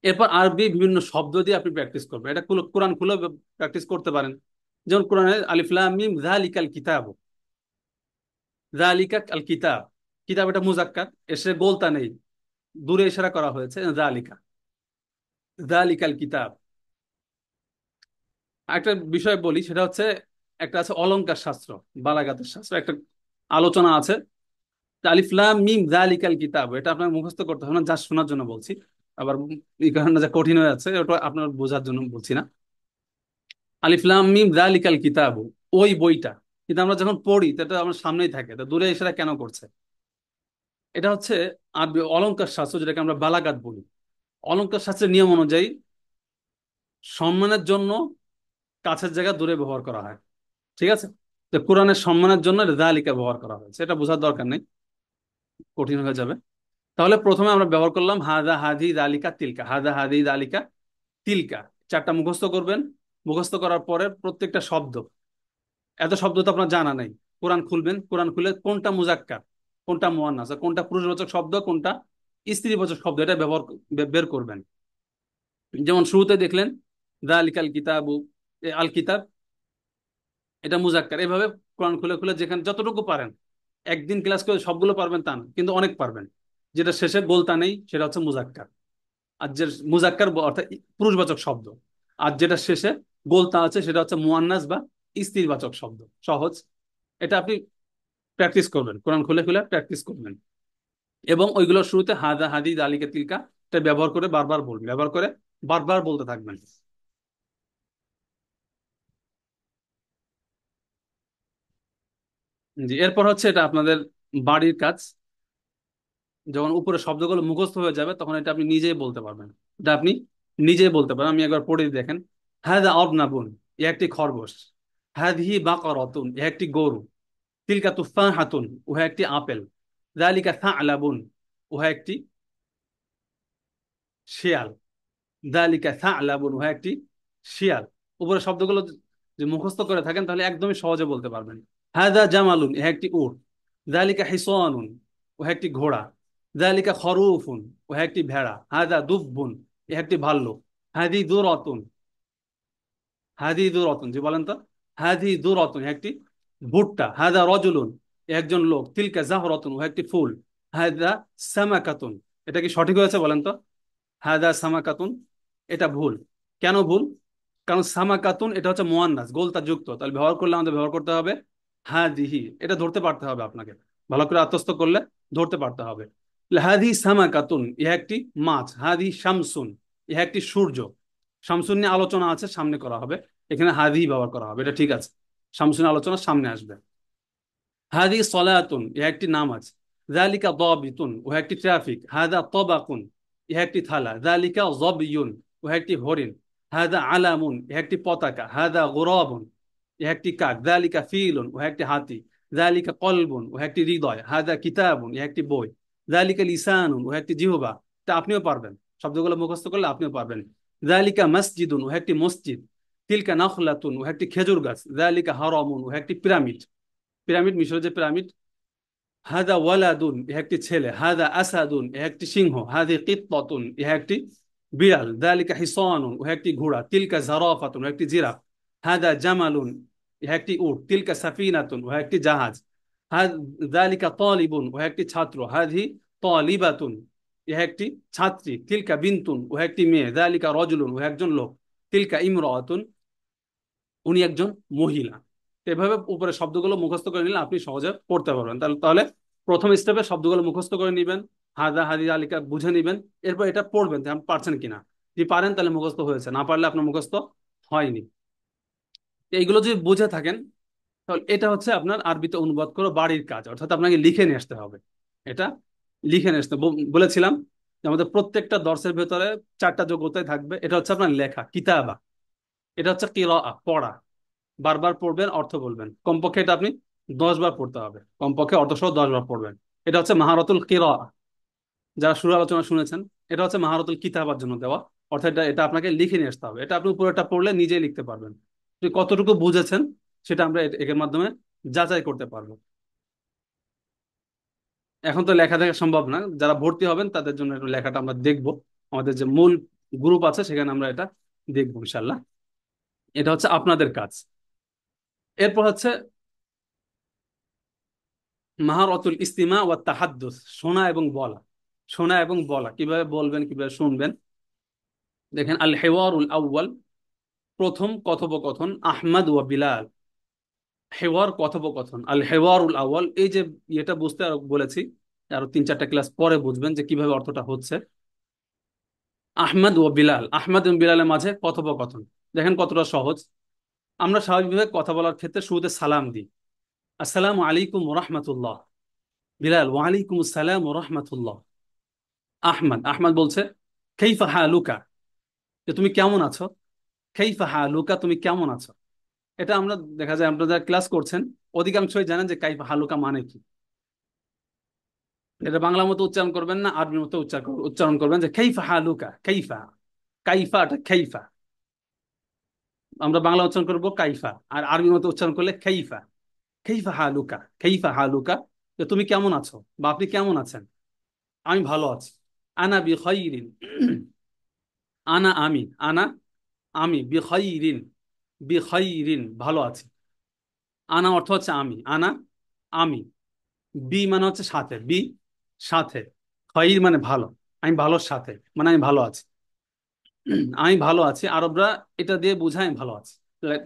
এরপর আরবি বিভিন্ন শব্দ দিয়ে আপনি প্র্যাকটিস করবেন। এটা কোরআন খুলে প্র্যাকটিস করতে পারেন। যেমন কোরআনে আলিফ লাম মিম যালিকাল কিতাব, যালিকা আল কিতাব, কিতাব এটা মুজাক্কার, এসে গোলতা নেই, দূরে ইশারা করা হয়েছে যালিকা, যালিকাল কিতাব। একটা বিষয় বলি, সেটা হচ্ছে একটা আছে অলংকার শাস্ত্র, বালাগাতের শাস্ত্র, একটা আলোচনা আছে। আলিফ লাম মিম যালিকাল কিতাব, এটা আপনার মুখস্থ করতে হবে না, যা শোনার জন্য বলছি। আবার এই কারণে যে কঠিন হয়ে যাচ্ছে, ওটা আপনার বোঝার জন্য বলছি না। আলিফ লাম মিম যালিকাল কিতাব, ওই বইটা। কিন্তু আমরা যখন পড়ি সেটা আমার সামনেই থাকে, তো দূরে এসে কেন করছে? এটা হচ্ছে আরবি অলংকার শাস্ত্র, যেটাকে আমরা বালাগাত বলি। অলংকার শাস্ত্রের নিয়ম অনুযায়ী সম্মানের জন্য কাছের জায়গা দূরে ব্যবহার করা হয়। ঠিক আছে? তো কোরআনের সম্মানের জন্য যালিকা ব্যবহার করা হয়েছে, এটা বোঝার দরকার নেই, কঠিন হয়ে যাবে। তাহলে প্রথমে আমরা ব্যবহার করলাম হাদা, হাদি, দালিকা, তিলকা। হাদা, হাদি, দালিকা, তিলকা, চারটা মুখস্থ করবেন। মুখস্থ করার পরে প্রত্যেকটা শব্দ, এত শব্দ তো আপনার জানা নাই, কোরআন খুলবেন, কোরআন খুলে কোনটা মুজাক্কার, কোনটা মুয়ান্নাস, আর কোনটা পুরুষবাচক শব্দ, কোনটা স্ত্রীবাচক শব্দ, এটা ব্যবহার বের করবেন। যেমন শুরুতে দেখলেন দালিকাল কিতাবু, আল কিতাব, এটা মুজাক্কার। এভাবে কোরআন খুলে খুলে যেখানে যতটুকু পারেন, একদিন ক্লাস করে সবগুলো পারবেন তা না, কিন্তু অনেক পারবেন। যেটা শেষে গোলতা নেই সেটা হচ্ছে মুজাক্কার। আর যে মুজাক্কার অর্থাৎ পুরুষবাচক শব্দ, আর যেটা শেষে গোলতা আছে সেটা হচ্ছে মুয়ান্নাস বা স্ত্রীবাচক শব্দ। সহজ। এটা আপনি প্র্যাকটিস করবেন, কোরআন খুলে খুলে প্র্যাকটিস করবেন। এবং ওইগুলোর শুরুতে হাদা, হাদি, দালিকা, তিলকা এটা ব্যবহার করে বারবার বলবেন, ব্যবহার করে বারবার বলতে থাকবেন। জি, এরপর হচ্ছে এটা আপনাদের বাড়ির কাজ। যখন উপরে শব্দগুলো মুখস্থ হয়ে যাবে তখন এটা আপনি নিজেই বলতে পারবেন। এটা আপনি নিজেই বলতে পারেন। আমি একবার পড়ে দিই, দেখেন। হাদা অর্নাবুন, এ একটি খরগোশ। হাদিহি বাকরাতুন, এ একটি গরু। তিলকা তুফাহাতুন, উহা একটি আপেল। যালিকা সালাবুন, উহা একটি শিয়াল। যালিকা সালাবুন, উহা একটি শিয়াল। উপরে শব্দগুলো যে মুখস্থ করে থাকেন তাহলে একদমই সহজে বলতে পারবেন। হাদা জামালুন, ইহা একটি উট। যালিকা হিসানুন, উহা একটি ঘোড়া। যালিকা খরুফুন, উহা একটি ভেড়া। হাদা দুব্বুন, ইহা একটি ভাল্লুক। হাদি দুরাতুন, হাদি দুরাতুন, জি বলেন তো। হাদি দুরাতুন, ইহা একটি ভুট্টা। হাদা রজুলুন, ইহা একজন লোক। তিলকা জাহরাতুন, উহা একটি ফুল। হাদা সামাকাতুন, এটা কি সঠিক হয়েছে বলেন তো? হাদা সামাকাতুন, এটা ভুল। কেন ভুল? কারণ সামাকাতুন এটা হচ্ছে মুয়ান্নাস, গোলতা যুক্ত, তাহলে ব্যবহার করলে আমাদের ব্যবহার করতে হবে হাদিহি। এটা ধরতে পারতে হবে আপনাকে, ভালো করে আত্মস্থ করলে ধরতে পারতে হবে। হাদি সামাকাতুন, ইহা একটি মাছ। হাদি শামসুন, ইহা একটি সূর্য। শামসুন নিয়ে আলোচনা আছে, সামনে করা হবে, এখানে হাদি ব্যবহার করা হবে, এটা ঠিক আছে। শামসুন আলোচনা সামনে আসবে। হাদি সলাতুন, ইহা একটি নামাজ। যালিকা দাবিতুন, উহা একটি ট্রাফিক। হাদা তবাকুন, ইহা একটি থালা। যালিকা জবিয়ুন, উহা একটি হরিণ। হাদা আলামুন, ইহা একটি পতাকা। হাদা গোরাবুন, ইহা একটি কাক। যালিকা ফিলুন, উহা একটি হাতি। যালিকা কলবুন, উহা একটি হৃদয়। হাদা কিতাবুন, ইহা একটি বই। যালিকা লিসানুন, উহা একটি জিহ্বা। তা আপনিও পারবেন, শব্দগুলো মুখস্থ করলে আপনিও পারবেন। যালিকা মসজিদুন, উহা একটি মসজিদ। তিলকা নাখলাতুন, উহা একটি খেজুর গাছ। যালিকা হারামুন, উহা একটি পিরামিড। পিরামিড, মিশরের যে পিরামিড। হাদা ওয়ালাদুন, ইহা একটি ছেলে। হাদা আসাদুন, ইহা একটি সিংহ। হাদি কিত্তাতুন, ইহা একটি বিড়াল। দালিকা হিসানুন, উহা একটি ঘোড়া। তিলকা জারাফাতুন, উহা একটি জিরাফ। হাদা জামালুন, ইহা একটি উট। তিলকা সাফিনাতুন, উহা একটি জাহাজ। দালিকা তালিবুন, উহা একটি ছাত্র। হাদি তালিবাতুন, ইহা একটি ছাত্রী। তিলকা বিনতুন, উহা একটি মেয়ে। দালিকা রজুলুন, উহা একজন লোক। তিলকা ইমরাতুন, উনি একজন মহিলা। তো এভাবে উপরে শব্দগুলো মুখস্থ করে নিলে আপনি সহজে পড়তে পারবেন। তাহলে তাহলে প্রথম স্টেপে শব্দগুলো মুখস্থ করে নিবেন, হাদা, হাদি, আলিকা বুঝে নিবেন। এরপর এটা পড়বেন যে আপনি পারছেন কিনা। যদি পারেন তাহলে মুখস্থ হয়েছে, না পারলে আপনার মুখস্থ হয়নি। তো এইগুলো যদি বুঝে থাকেন তাহলে এটা হচ্ছে আপনার আরবিতে অনুবাদ করে বাড়ির কাজ, অর্থাৎ আপনাকে লিখে নিয়ে আসতে হবে। এটা লিখে নিয়ে আসতে বলেছিলাম যে আমাদের প্রত্যেকটা দর্শের ভেতরে চারটা যোগ্যতায় থাকবে। এটা হচ্ছে আপনার লেখা, কিতাবা। এটা হচ্ছে কিরাআ, পড়া। বারবার পড়বেন, অর্থ বলবেন, কমপক্ষে এটা আপনি 10 বার পড়তে হবে, কমপক্ষে অর্থসহ 10 বার পড়বেন। এটা হচ্ছে মাহারাতুল কিরাআহ। যারা শুরু আলোচনা শুনেছেন, এটা হচ্ছে মাহারাতুল কিতাবার জন্য দেওয়া। অর্থাৎ এটা এটা আপনাকে লিখে নিয়ে আসতে হবে। এটা আপনি পুরোটা পড়লে নিজেই লিখতে পারবেন। আপনি কতটুকু বুঝেছেন সেটা আমরা এর মাধ্যমে যাচাই করতে পারবো। এখন তো লেখা দেখা সম্ভব না, যারা ভর্তি হবেন তাদের জন্য একটু লেখাটা আমরা দেখবো। আমাদের যে মূল গ্রুপ আছে সেখানে আমরা এটা দেখবো ইনশাল্লাহ। এটা হচ্ছে আপনাদের কাজ। এরপর হচ্ছে মাহারাতুল ইস্তিমা ওয়া তাহাদ্দুস, শোনা এবং বলা। শোনা এবং বলা, কিভাবে বলবেন কিভাবে শুনবেন। দেখেন, আল হেওয়ারুল আউয়াল, প্রথম কথোপকথন, আহমদ ওয়া বিলাল। হেওয়ার কথোপকথন, আল হেওয়ারুল আউয়াল, এই যে এটা বুঝতে আরো বলেছি, আরো 3-4টা ক্লাস পরে বুঝবেন যে কিভাবে অর্থটা হচ্ছে। আহমদ ও বিলাল, আহমদ এবং বিলালের মাঝে কথোপকথন। দেখেন কতটা সহজ। আমরা স্বাভাবিকভাবে কথা বলার ক্ষেত্রে শুরুতে সালাম দিই, আসসালামু আলাইকুম ওয়া রাহমাতুল্লাহ। বিলাল, ওয়া আলাইকুম আসসালাম ওয়া রাহমাতুল্লাহ। আহমদ, আহমদ বলছে কাইফা হালুকা, যে তুমি কেমন আছো। কাইফা হালুকা, তুমি কেমন আছো। এটা আমরা দেখা যায় আপনারা যারা ক্লাস করছেন অধিকাংশই জানেন যে কাইফা হালুকা মানে কি। এটা বাংলা মতো উচ্চারণ করবেন না, আরবির মতো উচ্চারণ করবেন যে কাইফা হালুকা। কাইফা, কাইফাটা কাইফা, আমরা বাংলা উচ্চারণ করবো কাইফা, আর আরবির মতো উচ্চারণ করলে কাইফা। কাইফা হালুকা, কাইফা হালুকা, যে তুমি কেমন আছো বা আপনি কেমন আছেন। আমি ভালো আছি। আনা বিখাইরিন, আনা আমি, আনা আমি, বিখাইরিন, বিখাইরিন ভালো আছি। আনা অর্থ হচ্ছে আমি, আনা আমি। বি মানে হচ্ছে সাথে, বি সাথে। খয়র মানে ভালো, আমি ভালোর সাথে, মানে আমি ভালো আছি। আমি ভালো আছি, আরবরা এটা দিয়ে বোঝায় আমি ভালো আছি।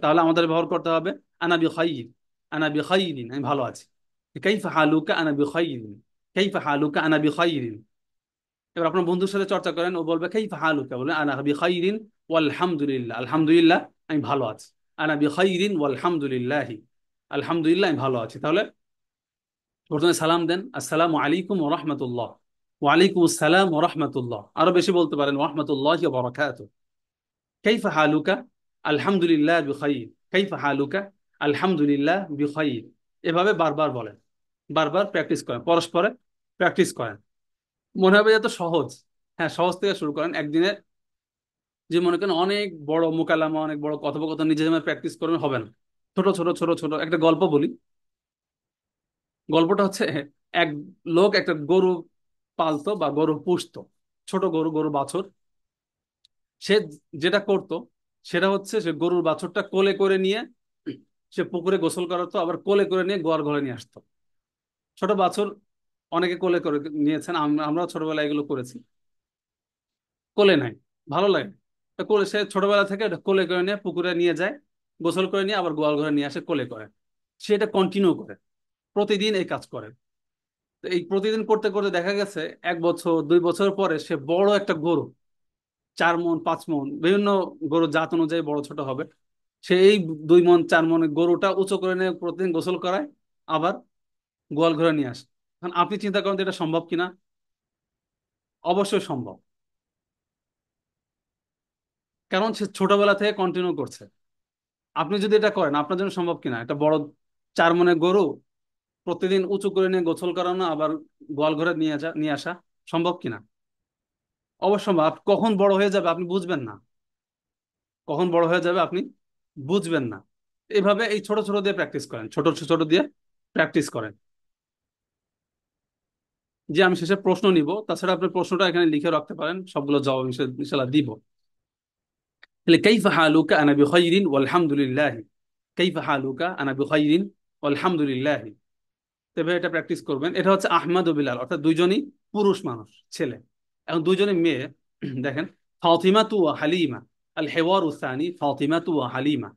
তাহলে আমাদের ব্যবহার করতে হবে আনা বিখাইর, আনা বিখাইরিন, আমি ভালো আছি। কাইফা হালুকা আনা বিখাইরিন, কাইফা হালুকা আনা বিখাইরিন। এবার আপনার বন্ধুর সাথে চর্চা করেন, ও বলবে কাইফা হালুকা, বলে আনা বিখাইরিন ওয়ালহামদুলিল্লাহ, আলহামদুলিল্লাহ আমি ভালো আছি। আনা বিখাইরিন ওয়ালহামদুলিল্লাহি, আলহামদুলিল্লাহ আমি ভালো আছি। তাহলে প্রথমে সালাম দেন, আসসালামু আলাইকুম ওয়া রাহমাতুল্লাহ। ওয়ালাইকুম আসসালাম ওয়া রাহমাতুল্লাহ, আরো বেশি বলতে পারেন ওয়া রাহমাতুল্লাহি ওয়া বারাকাতুহু। কাইফা হালুকা, আলহামদুলিল্লাহ বিখাইর। কাইফা হালুকা, আলহামদুলিল্লাহ বিখাইর। এভাবে বারবার বলেন, বারবার প্র্যাকটিস করেন, পরস্পরে প্র্যাকটিস করেন। মনে হবে এত সহজ। হ্যাঁ, সহজ থেকে শুরু করেন একদিনে। যে মনে করেন অনেক বড় মোকালামা, অনেক বড় কথোপকথন নিজে যেমন প্র্যাকটিস করবেন হবে না। ছোট ছোট ছোট ছোট একটা গল্প বলি। গল্পটা হচ্ছে, এক লোক একটা গরু পালতো বা গরু পুষতো, ছোট গরু, গরু বাছুর। সে যেটা করতো সেটা হচ্ছে সে গরুর বাছুরটা কোলে করে নিয়ে সে পুকুরে গোসল করাতো, আবার কোলে করে নিয়ে গোয়াল ঘরে নিয়ে আসতো। ছোট বাছুর অনেকে কোলে করে নিয়েছেন, আমরাও ছোটবেলায় এগুলো করেছি। কোলে নাই, ভালো লাগে। তা কোলে, সে ছোটবেলা থেকে এটা কোলে করে নিয়ে পুকুরে নিয়ে যায়, গোসল করে নিয়ে আবার গোয়াল ঘরে নিয়ে আসে কোলে করে। সে এটা কন্টিনিউ করে, প্রতিদিন এই কাজ করে। তো এই প্রতিদিন করতে করতে দেখা গেছে 1 বছর 2 বছর পরে সে বড় একটা গরু, 4 মণ 5 মণ, বিভিন্ন গরুর জাত অনুযায়ী বড় ছোট হবে। সে এই 2 মণ 4 মণের গরুটা উঁচু করে নিয়ে প্রতিদিন গোসল করায়, আবার গোয়াল ঘরে নিয়ে আসে। এখন আপনি চিন্তা করেন তো এটা সম্ভব কিনা। অবশ্যই সম্ভব, কারণ সে ছোটবেলা থেকে কন্টিনিউ করছে। আপনি যদি এটা করেন আপনার জন্য সম্ভব কিনা, একটা বড় 4 মণের গরু প্রতিদিন উঁচু করে নিয়ে গোসল করানো, আবার গোয়াল ঘরে নিয়ে আসা, সম্ভব কিনা। অবশ্যই সম্ভব। কখন বড় হয়ে যাবে আপনি বুঝবেন না, কখন বড় হয়ে যাবে আপনি বুঝবেন না। এইভাবে এই ছোট ছোট দিয়ে প্র্যাকটিস করেন, ছোট ছোট দিয়ে প্র্যাকটিস করেন। যে আমি শেষে প্রশ্ন নিব, তাছাড়া আপনি প্রশ্নটা এখানে লিখে রাখতে পারেন, সবগুলো জবাব ইনশাআল্লাহ দিব। তাহলে কাইফা হালুকা আনা বিখাইরিন ওয়ালহামদুলিল্লাহ, কাইফা হালুকা আনা বিখাইরিন ওয়ালহামদুলিল্লাহ। তবে এটা প্র্যাকটিস করবেন। এটা হচ্ছে আহমদ ও বিলাল, অর্থাৎ দুইজনই পুরুষ মানুষ, ছেলে। এখন দুইজনই মেয়ে। দেখেন, ফাতিমা তু ওয়া হালিমা, আল হেওয়ার উসানি ফাতিমা তু ওয়া হালিমা।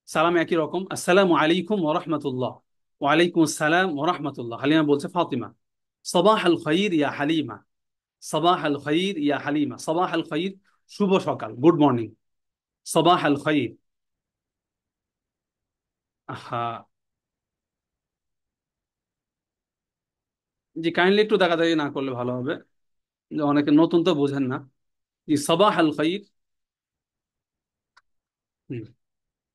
সালাম একই রকম, আসসালামু আলাইকুম ওয়া রাহমাতুল্লাহ। ওয়া আলাইকুম আসসালাম ওয়া রাহমাতুল্লাহ। হালিমা বলছে ফাতিমা, সবাহ আল খাইর ইয়া হালিমা, সবাহ আল খাইর ইয়া হালিমা। সবাহ আল খাইর, শুভ সকাল, গুড মর্নিং। সবাহ আল খাইর। হ্যাঁ, জি কাইন্ডলি একটু দেখাদেখি না করলে ভালো হবে, যে অনেকে নতুন তো বোঝেন না। জি সবাহ আল খাইর। হুম,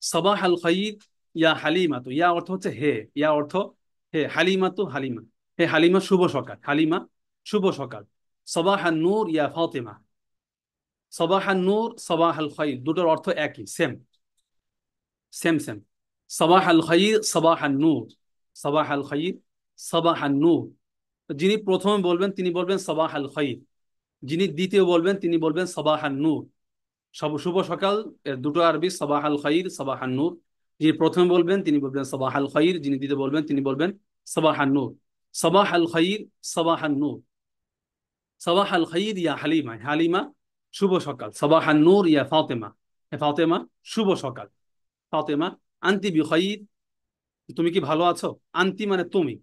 সবাহ আল খাইর ইয়া হালিমাতু, ইয়া অর্থ হচ্ছে হে, ইয়া অর্থ হে, হালিমাতু হালিমা, হে হালিমা শুভ সকাল, হালিমা শুভ সকাল। সবাহান নূর ইয়া ফাতিমা, সবাহান নূর সবাহাল খাইর, দুটোর অর্থ একই, সেম সেম সেম। সবাহাল খাইর সবাহান নূর, সবাহাল খাইর সবাহান নূর। যিনি প্রথমে বলবেন তিনি বলবেন সবাহাল খাইর, যিনি দ্বিতীয় বলবেন তিনি বলবেন সবাহান নূর। সব শুভ সকাল এর দুটো আরবি সবাহ আল খাইর, সবাহ আন নূর। যিনি প্রথমে বলবেন তিনি বলবেন সবাহ আল খাইর, যিনি দ্বিতীয় বলবেন তিনি বলবেন সবাহ আন নূর। সবাহ আল খাইর সবাহ আন নূর, সবাহ আল খাইর ইয়া হালিমা, হালিমা শুভ সকাল। সবাহ আন নূর ইয়া ফাতেমা, হে ফাতেমা শুভ সকাল। ফাতেমা আন্তি বি খাইর, তুমি কি ভালো আছো? আন্তি মানে তুমি,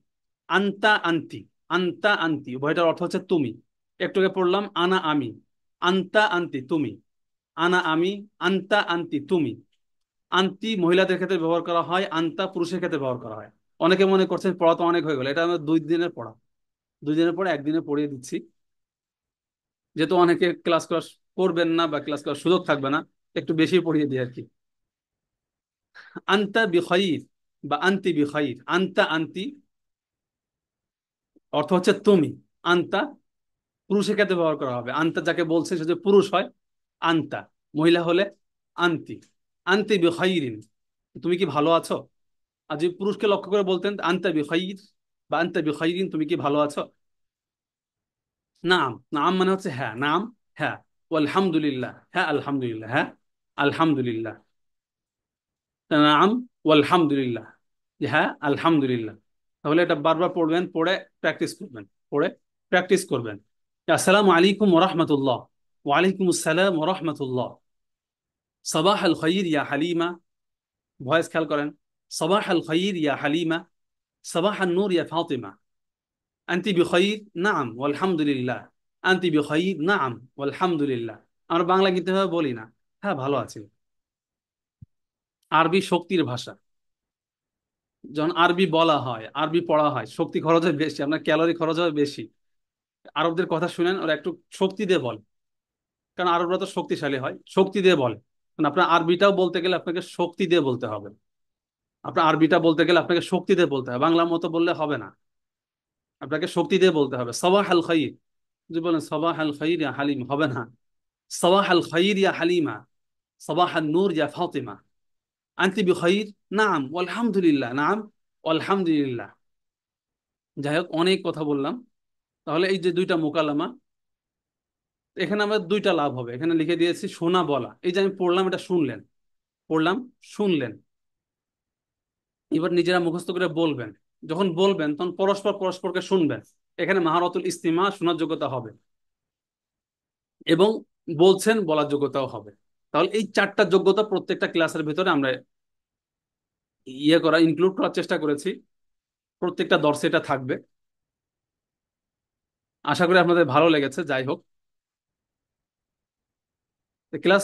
আন্তা আন্তি, আন্তা আন্তি উভয়টার অর্থ হচ্ছে তুমি। একটু আগে পড়লাম আনা আমি, আন্তা আন্তি তুমি, আনা আমি, আন্তা আন্তি তুমি। আন্তি মহিলাদের ক্ষেত্রে ব্যবহার করা হয়, আন্তা পুরুষের ক্ষেত্রে ব্যবহার করা হয়। অনেকে মনে করছেন পড়া তো অনেক হয়ে গেল, এটা আমার 2 দিনের পড়া, 2 দিনের পরে একদিনে পড়িয়ে দিচ্ছি। যেহেতু অনেকে ক্লাস ক্লাস করবেন না বা ক্লাস করার সুযোগ থাকবে না, একটু বেশি পড়িয়ে দিই আর কি। আন্তা বিখাইর বা আন্তি বিখাইর, আন্তা আন্তি অর্থ হচ্ছে তুমি, আন্তা পুরুষের ক্ষেত্রে ব্যবহার করা হবে। আন্তা যাকে বলছে সে যদি পুরুষ হয় আন্তা, মহিলা হলে আন্তি। আন্তি বিখাইরিন, তুমি কি ভালো আছো? আর যদি পুরুষকে লক্ষ্য করে বলতেন আনতা বিখাইর বা আনতা বিখাইরিন, তুমি কি ভালো আছো? নাম, নাম মানে হচ্ছে হ্যাঁ, নাম হ্যাঁ। আলহামদুলিল্লাহ, হ্যাঁ আলহামদুলিল্লাহ, হ্যাঁ আলহামদুলিল্লাহ। নাম আলহামদুলিল্লাহ, হ্যাঁ আলহামদুলিল্লাহ। তাহলে এটা বারবার পড়বেন, পড়ে প্র্যাকটিস করবেন, পড়ে প্র্যাকটিস করবেন। আসসালামু আলাইকুম ওয়া রাহমাতুল্লাহ, ওয়া আলাইকুম আসসালাম ওয়া রাহমাতুল্লাহ। সাবাহ আল খাইর ইয়া হালিমা, ভয়েস খেয়াল করেন। সাবাহ আল খাইর ইয়া হালিমা, সাবাহ আন নূর ইয়া ফাতিমা। আনতি বিখাইর নাম আলহামদুলিল্লাহ, আনতি বিখাইর নাম আলহামদুলিল্লাহ। আমরা বাংলা কিন্তু এভাবে বলি না, হ্যাঁ ভালো আছি। আরবি শক্তির ভাষা, যখন আরবি বলা হয় আরবি পড়া হয় শক্তি খরচ হয় বেশি, আপনার ক্যালোরি খরচ হয় বেশি। আরবদের কথা শুনেন, ওরা একটু শক্তি দিয়ে বলে, কারণ আরবরা তো শক্তিশালী হয়, শক্তি দিয়ে বলে। কারণ আপনার আরবিটাও বলতে গেলে আপনাকে শক্তি দিয়ে বলতে হবে, আপনার আরবিটা বলতে গেলে আপনাকে শক্তি দিয়ে বলতে হবে, বাংলা মতো বললে হবে না, আপনাকে শক্তি দিয়ে বলতে হবে। সবাহ আল খাইর, যদি বলেন সবাহ আল খাইর ইয়া হালিম হবে না, صباح الخير يا حليمة، صباح النور يا فاطمة، أنت بخير نعم والحمد لله، نعم والحمد لله। যাই হোক অনেক কথা বললাম। তাহলে এই যে দুইটা মোকালামা, এখানে আমরা দুইটা লাভ হবে, এখানে লিখে দিয়েছি শোনা বলা। এই যে আমি পড়লাম এটা শুনলেন, পড়লাম শুনলেন, এবার নিজেরা মুখস্থ করে বলবেন। যখন বলবেন তখন পরস্পর পরস্পরকে শুনবেন, এখানে মাহারাতুল ইস্তিমা, শোনার যোগ্যতা হবে এবং বলছেন বলার যোগ্যতাও হবে। তাহলে এই 4টা যোগ্যতা প্রত্যেকটা ক্লাসের ভিতরে আমরা ইনক্লুড করার চেষ্টা করেছি, প্রত্যেকটা দর্শে এটা থাকবে। আশা করি আপনাদের ভালো লেগেছে। যাই হোক, ক্লাস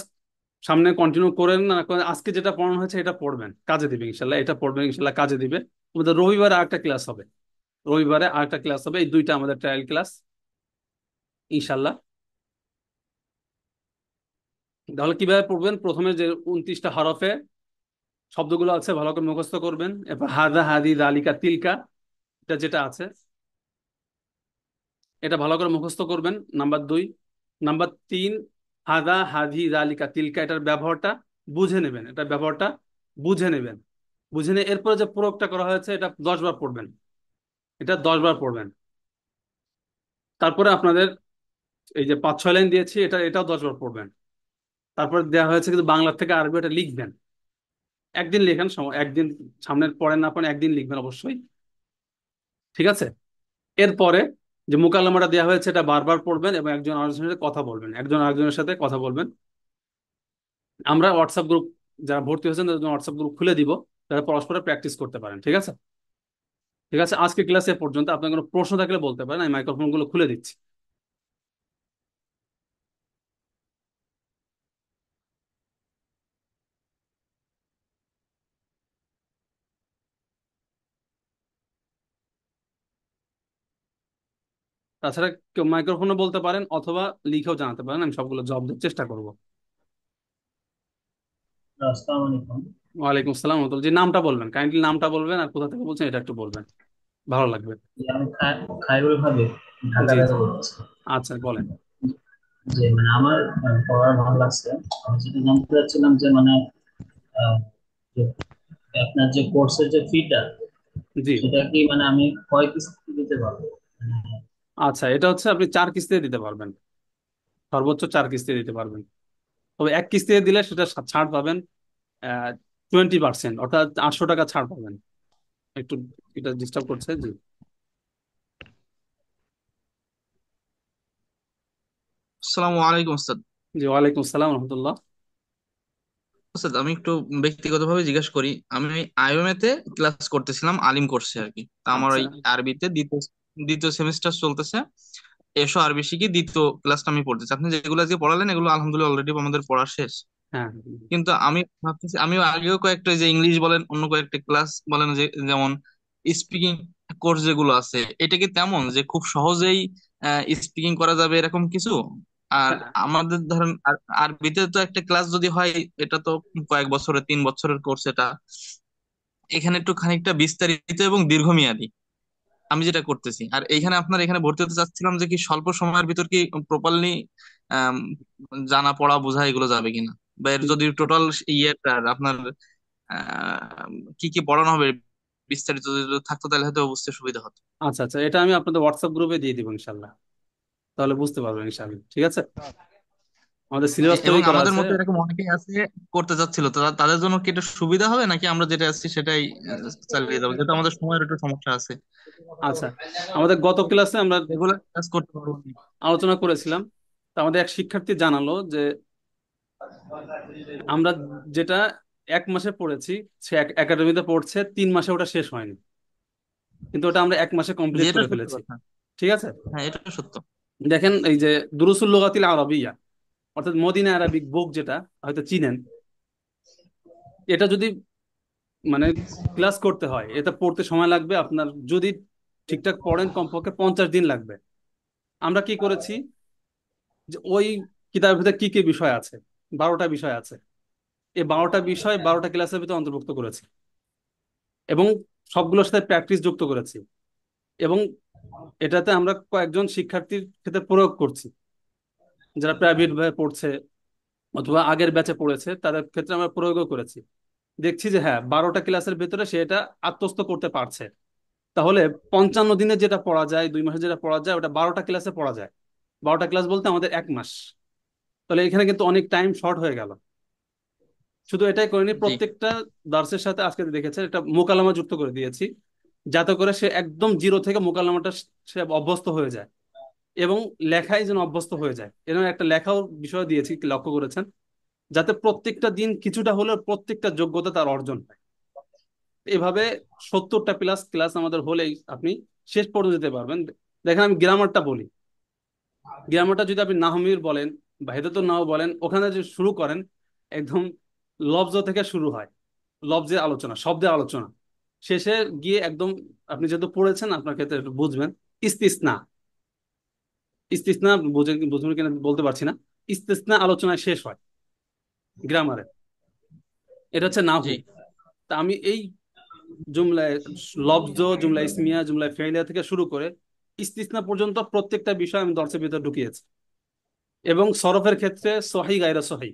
সামনে কন্টিনিউ করেন না করেন, আজকে যেটা পড়ানো হয়েছে এটা পড়বেন, কাজে দিবে ইনশাল্লাহ, এটা পড়বেন ইনশাল্লাহ কাজে দিবে। আমাদের রবিবারে আরেকটা ক্লাস হবে, রবিবারে আরেকটা ক্লাস হবে, এই দুইটা আমাদের ট্রায়াল ক্লাস ইনশাল্লাহ। তাহলে কিভাবে পড়বেন? প্রথমে যে 29টা হরফে শব্দগুলো আছে ভালো করে মুখস্থ করবেন, এরপর হাদা হাদি দালিকা তিলকা, এটা যেটা আছে এটা ভালো করে মুখস্থ করবেন, নাম্বার 2। নাম্বার 3, হাদা হাদি দালিকা তিলকা, এটার ব্যবহারটা বুঝে নেবেন, এটার ব্যবহারটা বুঝে নেবেন, বুঝে নিয়ে এরপরে যে প্রয়োগটা করা হয়েছে এটা 10 বার পড়বেন, এটা 10 বার পড়বেন। তারপরে আপনাদের এই যে 5-6 লাইন দিয়েছি এটাও 10 বার পড়বেন। তারপরে দেওয়া হয়েছে কিন্তু বাংলা থেকে আরবি, এটা লিখবেন। একদিন লেখেন, একদিন সামনের পড়েন না পড়েন একদিন লিখবেন অবশ্যই, ঠিক আছে? এরপরে যে মোকাল্লামাটা দেওয়া হয়েছে এটা বারবার পড়বেন এবং একজন আরেকজনের সাথে কথা বলবেন, একজন আরেকজনের সাথে কথা বলবেন। আমরা হোয়াটসঅ্যাপ গ্রুপ, যারা ভর্তি হয়েছেন তাদের জন্য হোয়াটসঅ্যাপ গ্রুপ খুলে দিব, তারা পরস্পর প্র্যাকটিস করতে পারেন, ঠিক আছে? ঠিক আছে, আজকে ক্লাসে পর্যন্ত। আপনার কোনো প্রশ্ন থাকলে বলতে পারেন, আমি মাইক্রোফোন গুলো খুলে দিচ্ছি। তাছাড়া কেউ মাইক্রোফোনে বলতে পারেন অথবা লিখেও জানাতে পারেন, আমি সবগুলো জবাব দেওয়ার চেষ্টা করব। আসসালামু আলাইকুম। ওয়ালাইকুম আসসালাম রহমতুল্লাহ। জি, নামটা বলবেন, কাইন্ডলি নামটা বলবেন আর কোথা থেকে বলছেন এটা একটু বলবেন, ভালো লাগবে। যে আমি খায়রুল ভাবে ঢাকা জি থেকে জি। বলছি। আচ্ছা বলেন। যে মানে আমার পড়ার ভালো লাগছে। আমি যেটা জানতে চাচ্ছিলাম যে মানে আহ, যে আপনার যে কোর্সের যে ফিটা, জি। সেটা কি মানে আমি কয় কিস্তি দিতে পারবো? মানে আচ্ছা, এটা হচ্ছে আপনি 4 কিস্তিতে দিতে পারবেন, সর্বোচ্চ 4 কিস্তি দিতে পারবেন। তবে এক কিস্তিতে দিলে সেটা ছাড় পাবেন 20%, অর্থাৎ 800 টাকা ছাড় পাবেন। একটু এটা ডিস্টার্ব করছে। জি। আসসালামু আলাইকুম ওস্তাদ। জি, ওয়ালাইকুম আসসালাম রহমতুল্লাহ। ওস্তাদ আমি একটু ব্যক্তিগতভাবে জিজ্ঞেস করি। আমি আইওএমএ তে ক্লাস করতেছিলাম, আলিম কোর্সে আর কি। তা আমার আচ্ছা। ওই আরবিতে দ্বিতীয় দ্বিতীয় সেমিস্টার চলতেছে। এসো আরবি শিখি দ্বিতীয় ক্লাসটা আমি পড়তেছি। আপনি যেগুলো আজকে পড়ালেন এগুলো আলহামদুলিল্লাহ অলরেডি আমাদের পড়া শেষ। হ্যাঁ। কিন্তু আমি ভাবতেছি, আমি আগেও কয়েকটা যে ইংলিশ বলেন অন্য কয়েকটা ক্লাস বলেন, যে যেমন স্পিকিং কোর্স যেগুলো আছে, এটা কি তেমন যে খুব সহজেই স্পিকিং করা যাবে এরকম কিছু? আর হ্যাঁ। আমাদের ধরেন আরবিতে তো একটা ক্লাস যদি হয়, এটা তো কয়েক বছরের, 3 বছরের কোর্স এটা। এখানে একটু খানিকটা বিস্তারিত এবং দীর্ঘমেয়াদী আমি যেটা করতেছি। আর এইখানে আপনার এখানে ভর্তি হতে চাচ্ছিলাম যে কি স্বল্প সময়ের ভিতর কি প্রপারলি জানা পড়া বোঝা এগুলো যাবে কিনা, বা এর যদি টোটাল ইয়েটা আপনার কি কি পড়ানো হবে বিস্তারিত যদি থাকতো তাহলে হয়তো বুঝতে সুবিধা হতো। আচ্ছা আচ্ছা, এটা আমি আপনাদের হোয়াটসঅ্যাপ গ্রুপে দিয়ে দিব ইনশাল্লাহ, তাহলে বুঝতে পারবেন ইনশাল্লাহ। ঠিক আছে, আমাদের সিলেবাস তৈরি এবং করা আমাদের আছে। মতো এরকম অনেকেই আছে করতে চাচ্ছিল, তো তাদের জন্য কি এটা সুবিধা হবে, নাকি আমরা যেটা আছি সেটাই চালিয়ে যাবো, যেহেতু আমাদের সময়ের একটু সমস্যা আছে? আচ্ছা, আমাদের গত ক্লাসে আমরা রেগুলার ক্লাস করতে পারবো না। আলোচনা করেছিলাম। তো আমাদের এক শিক্ষার্থী জানালো যে আমরা যেটা 1 মাসে পড়েছি, সে একাডেমিতে পড়ছে 3 মাসে, ওটা শেষ হয়নি, কিন্তু ওটা আমরা 1 মাসে জি, কমপ্লিট এটা করে সত্য ফেলেছি। কথা। ঠিক আছে। হ্যাঁ, এটা সত্য। দেখেন এই যে দুরুসুল লুগাতিল আরবিয়া, অর্থাৎ মদিনা আরবিক বুক, যেটা হয়তো চিনেন, এটা যদি মানে ক্লাস করতে হয়, এটা পড়তে সময় লাগবে আপনার, যদি ঠিকঠাক পড়েন কমপক্ষে 50 দিন লাগবে। আমরা কি করেছি, যে ওই কিতাবের ভিতরে কি কি বিষয় আছে, 12টা বিষয় আছে, এই 12টা বিষয় 12টা ক্লাসের ভিতরে অন্তর্ভুক্ত করেছি, এবং সবগুলোর সাথে প্র্যাকটিস যুক্ত করেছি। এবং এটাতে আমরা কয়েকজন শিক্ষার্থীর ক্ষেত্রে প্রয়োগ করছি, যারা প্রাইভেট ভাবে পড়ছে অথবা আগের ব্যাচে পড়েছে, তাদের ক্ষেত্রে আমরা প্রয়োগও করেছি। দেখছি যে হ্যাঁ, 12টা ক্লাসের ভেতরে সে এটা আত্মস্থ করতে পারছে। তাহলে 55 দিনে যেটা পড়া যায়, 2 মাসে যেটা পড়া যায়, ওটা 12টা ক্লাসে পড়া যায়। 12টা ক্লাস বলতে আমাদের 1 মাস। তাহলে এখানে কিন্তু অনেক টাইম শর্ট হয়ে গেল। শুধু এটাই করিনি, জি। প্রত্যেকটা দার্সের সাথে আজকে দেখেছেন একটা মোকালামা যুক্ত করে দিয়েছি, যাতে করে সে একদম জিরো থেকে মোকালামাটা সে অভ্যস্ত হয়ে যায়, এবং লেখায় যেন অভ্যস্ত হয়ে যায়। এরকম একটা লেখাও বিষয় দিয়েছি, কি লক্ষ্য করেছেন, যাতে প্রত্যেকটা দিন কিছুটা হলেও প্রত্যেকটা যোগ্যতা তার অর্জন হয়। এভাবে 70টা প্লাস ক্লাস আমাদের হলেই আপনি শেষ পর্যন্ত যেতে পারবেন। দেখেন আমি গ্রামারটা বলি, গ্রামারটা যদি আপনি নাহমির বলেন বা হেদাতুন নাহ বলেন, ওখানে যে শুরু করেন একদম লফজ থেকে শুরু হয়, লফজের আলোচনা, শব্দের আলোচনা, শেষে গিয়ে একদম, আপনি যেহেতু পড়েছেন আপনার ক্ষেত্রে একটু বুঝবেন, ইস্তিসনা। ইস্তিসনা বুঝবেন কিনা বলতে পারছি না। ইস্তিসনা আলোচনায় শেষ হয় গ্রামারে। এটা হচ্ছে নাহু। জি। তা আমি এই জুমলায় লফজ, জুমলা ইসমিয়া, জুমলা ফেইলিয়া থেকে শুরু করে ইস্তিসনা পর্যন্ত প্রত্যেকটা বিষয় আমি দর্শের ভিতরে ঢুকিয়েছি। এবং সরফের ক্ষেত্রে সহি গায়রে সহি,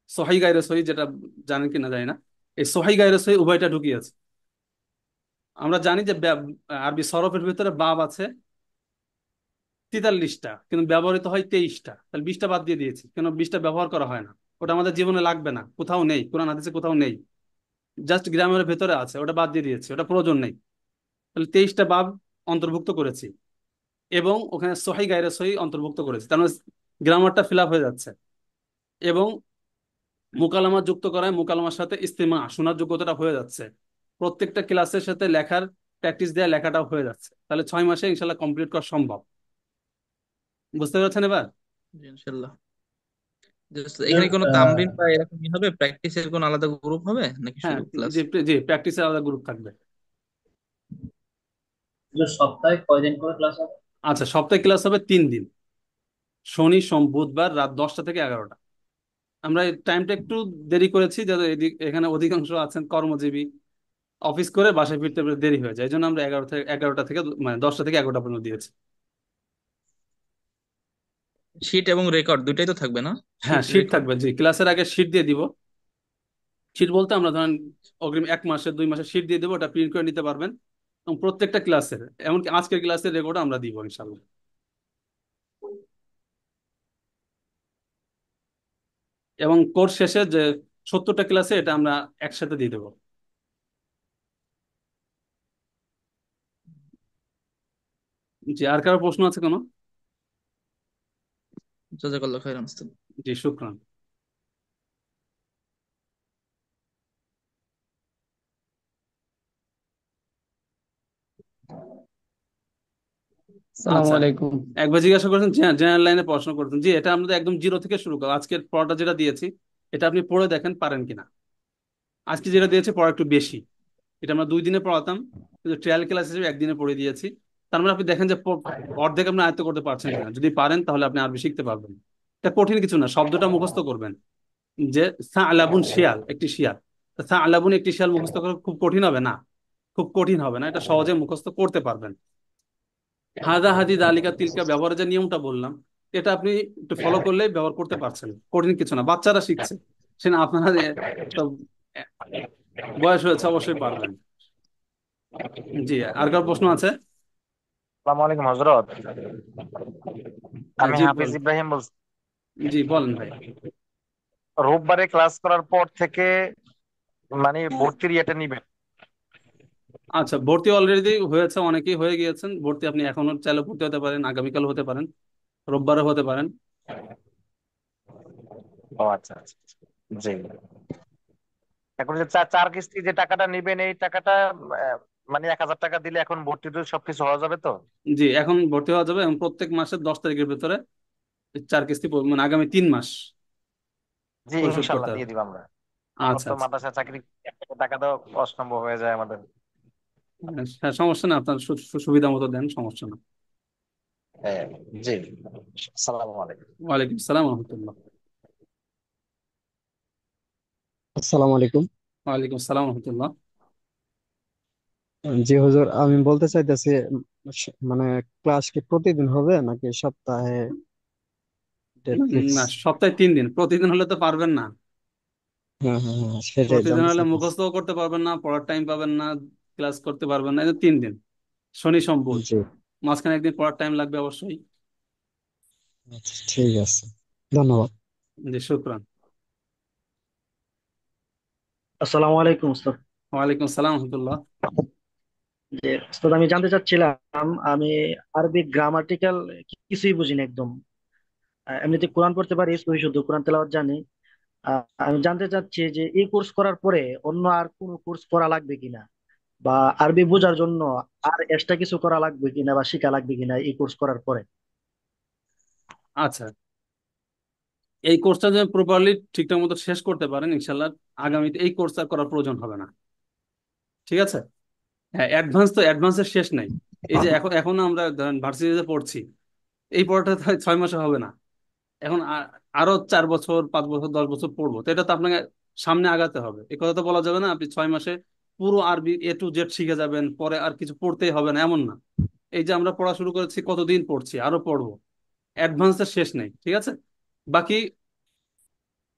সহি গায়রে সহি যেটা জানেন কিনা জানি না, এই সহি গায়রে সহি উভয়টা ঢুকিয়েছে। আমরা জানি যে আরবি সরফের ভিতরে বাব আছে 43টা, কিন্তু ব্যবহৃত হয় 23টা, তাহলে 20টা বাদ দিয়ে দিয়েছি, কেন 20টা ব্যবহার করা হয় না, ওটা আমাদের জীবনে লাগবে না, কোথাও নেই, কোরআন হাদিসে কোথাও নেই, জাস্ট গ্রামের ভেতরে আছে, ওটা বাদ দিয়ে দিয়েছি, ওটা প্রয়োজন নেই। তাহলে 23টা বাব অন্তর্ভুক্ত করেছি, এবং ওখানে সহি গায়রে সহি অন্তর্ভুক্ত করেছি, তার মানে গ্রামারটা ফিল আপ হয়ে যাচ্ছে। এবং মোকালামা যুক্ত করায় মোকালামার সাথে ইস্তেমা শোনার যোগ্যতাটা হয়ে যাচ্ছে। প্রত্যেকটা ক্লাসের সাথে লেখার প্র্যাকটিস দেওয়া, লেখাটাও হয়ে যাচ্ছে। তাহলে 6 মাসে ইনশাল্লাহ কমপ্লিট করা সম্ভব। বুঝতে পারছেন এবার? জি, ইনশাল্লাহ। এটার, এখানে কোনো তামরিন বা এরকম হবে, প্র্যাকটিসের কোনো আলাদা গ্রুপ হবে নাকি হ্যাঁ। শুধু ক্লাস? জি জি, প্র্যাকটিসের আলাদা গ্রুপ থাকবে। এটার সপ্তাহে কয়দিন করে ক্লাস হবে? আচ্ছা, সপ্তাহে ক্লাস হবে 3 দিন, শনি সোম বুধবার রাত 10টা থেকে 11টা। আমরা এই টাইমটা একটু দেরি করেছি, যাতে এখানে অধিকাংশ আছেন কর্মজীবী, অফিস করে বাসায় ফিরতে ফিরতে দেরি হয়ে যায়, এই জন্য আমরা 11টা থেকে মানে 10টা থেকে 11টা পর্যন্ত দিয়েছি। শিট এবং রেকর্ড দুইটাই তো থাকবে না? হ্যাঁ, শিট শিট রেকর্ড। থাকবে, জি, ক্লাসের আগে শিট দিয়ে দিব। শিট বলতে আমরা ধরেন অগ্রিম 1 মাসের 2 মাসের শিট দিয়ে দেবো, ওটা প্রিন্ট করে নিতে পারবেন। এবং প্রত্যেকটা ক্লাসের, এমনকি আজকের ক্লাসের রেকর্ড আমরা দিব ইনশাল্লাহ। এবং কোর্স শেষে যে 70টা ক্লাসে এটা আমরা একসাথে দিয়ে দেবো। জি, আর কারো প্রশ্ন আছে কোনো? জাজাকাল্লাহ খাইরান। জি, শুক্রান। সালামু আচ্ছা, আলাইকুম। একবার জিজ্ঞাসা করেছেন জেনারেল লাইনে পড়াশোনা করতেন, জি, এটা আমাদের একদম জিরো থেকে শুরু করা। আজকের পড়াটা যেটা দিয়েছি, এটা আপনি পড়ে দেখেন পারেন কিনা। আজকে যেটা দিয়েছি পড়া একটু বেশি, এটা আমরা 2 দিনে পড়াতাম, কিন্তু ট্রায়াল ক্লাস হিসেবে একদিনে পড়ে দিয়েছি। তার মানে আপনি দেখেন যে অর্ধেক আপনি আয়ত্ত করতে পারছেন কিনা। যদি পারেন তাহলে আপনি আরবি শিখতে পারবেন। এটা কঠিন কিছু না, শব্দটা মুখস্থ করবেন, যে সা আলাবুন শিয়াল, একটি শিয়াল। সা আলাবুন একটি শিয়াল মুখস্থ করা খুব কঠিন হবে না, খুব কঠিন হবে না, এটা সহজে মুখস্থ করতে পারবেন। হাদা হাদি দালিকা তিলকা ব্যবহারের যে নিয়মটা বললাম, এটা আপনি একটু ফলো করলেই ব্যবহার করতে পারছেন, কঠিন কিছু না, বাচ্চারা শিখছে। সে না আপনারা তো বয়স হয়েছে, অবশ্যই পারবেন। জি, আর কার প্রশ্ন আছে? আসসালামু আলাইকুম হজরত। হ্যাঁ, আমি জি হাফিজ বল। ইব্রাহিম বলছি। জি, বলেন ভাই। রোববারে ক্লাস করার পর থেকে মানে ভর্তির ইয়েটা নিবেন? আচ্ছা, ভর্তি অলরেডি হয়েছে, অনেকেই হয়ে গিয়েছেন ভর্তি। আপনি এখনো চাইলে ভর্তি হতে পারেন, আগামীকাল হতে পারেন, রোববারও হতে পারেন। ও আচ্ছা আচ্ছা। জি। এখন যে চার কিস্তি যে টাকাটা নিবেন এই টাকাটা আহ, মানে 1,000 টাকা দিলে এখন ভর্তিতে সবকিছু হওয়া যাবে তো? জি, এখন ভর্তি হওয়া যাবে, এবং প্রত্যেক মাসের 10 তারিখের ভিতরে 4 কিস্তি মানে আগামী 3 মাস জি পরিশোধ করতে ইনশাল্লাহ দিয়ে হবে। দিব আমরা। এখন আচ্ছা তো আচ্ছা। মাদ্রাসা চাকরি টাকা দাও অসম্ভব হয়ে যায় আমাদের। হ্যাঁ, সমস্যা না, আপনার সুবিধা মতো দেন, সমস্যা না। হ্যাঁ, জি। আসসালামু আলাইকুম। ওয়ালাইকুম সালাম রহমতুল্লাহ। আসসালামু আলাইকুম। ওয়ালাইকুম সালাম রহমতুল্লাহ। জি হুজুর, আমি বলতে চাইতেছি, মানে ক্লাস কি প্রতিদিন হবে নাকি সপ্তাহে ডেট ফিক্স? না, সপ্তাহে 3 দিন, প্রতিদিন হলে তো পারবেন না। হ্যাঁ হ্যাঁ হ্যাঁ, সেটাই প্রতিদিন জানতে হলে চাইতেছি। মুখস্থও করতে পারবেন না, পড়ার টাইম পাবেন না, ক্লাস করতে পারবেন না। এই যে 3 দিন, শনি সোম বুধ, জি, মাঝখানে একদিন পড়ার টাইম লাগবে অবশ্যই। আচ্ছা, ঠিক আছে, ধন্যবাদ। জি, শুক্রান। আসসালামু আলাইকুম উস্তাদ। ওয়ালাইকুম সালাম রহমতুল্লাহ। যে উস্তাদ, আমি জানতে চাচ্ছিলাম, আমি আরবি গ্রামাটিক্যাল কিছুই বুঝি না একদম। এমনিতে কোরআন পড়তে পারি, সহি শুদ্ধ কোরআন তেলাওয়াত জানি। আমি জানতে চাচ্ছি যে এই কোর্স করার পরে অন্য আর কোনো কোর্স করা লাগবে কিনা, বা আরবি বোঝার জন্য আর এক্সট্রা কিছু করা লাগবে কিনা বা শিখা লাগবে কিনা এই কোর্স করার পরে। আচ্ছা, এই কোর্সটা যদি প্রপারলি ঠিকঠাক মতো শেষ করতে পারেন, ইনশাল্লাহ আগামীতে এই কোর্স আর করার প্রয়োজন হবে না। ঠিক আছে। হ্যাঁ, অ্যাডভান্স তো অ্যাডভান্সের শেষ নাই। এই যে এখন এখন আমরা ধরেন ভার্সিটিতে পড়ছি, এই পড়াটা তো 6 মাসে হবে না। এখন আরো 4 বছর 5 বছর 10 বছর পড়বো, তো এটা তো আপনাকে সামনে আগাতে হবে। এই কথা তো বলা যাবে না আপনি 6 মাসে পুরো আরবি A to Z শিখে যাবেন, পরে আর কিছু পড়তেই হবে না, এমন না। এই যে আমরা পড়া শুরু করেছি, কতদিন পড়ছি, আরো পড়বো, অ্যাডভান্সের শেষ নেই। ঠিক আছে। বাকি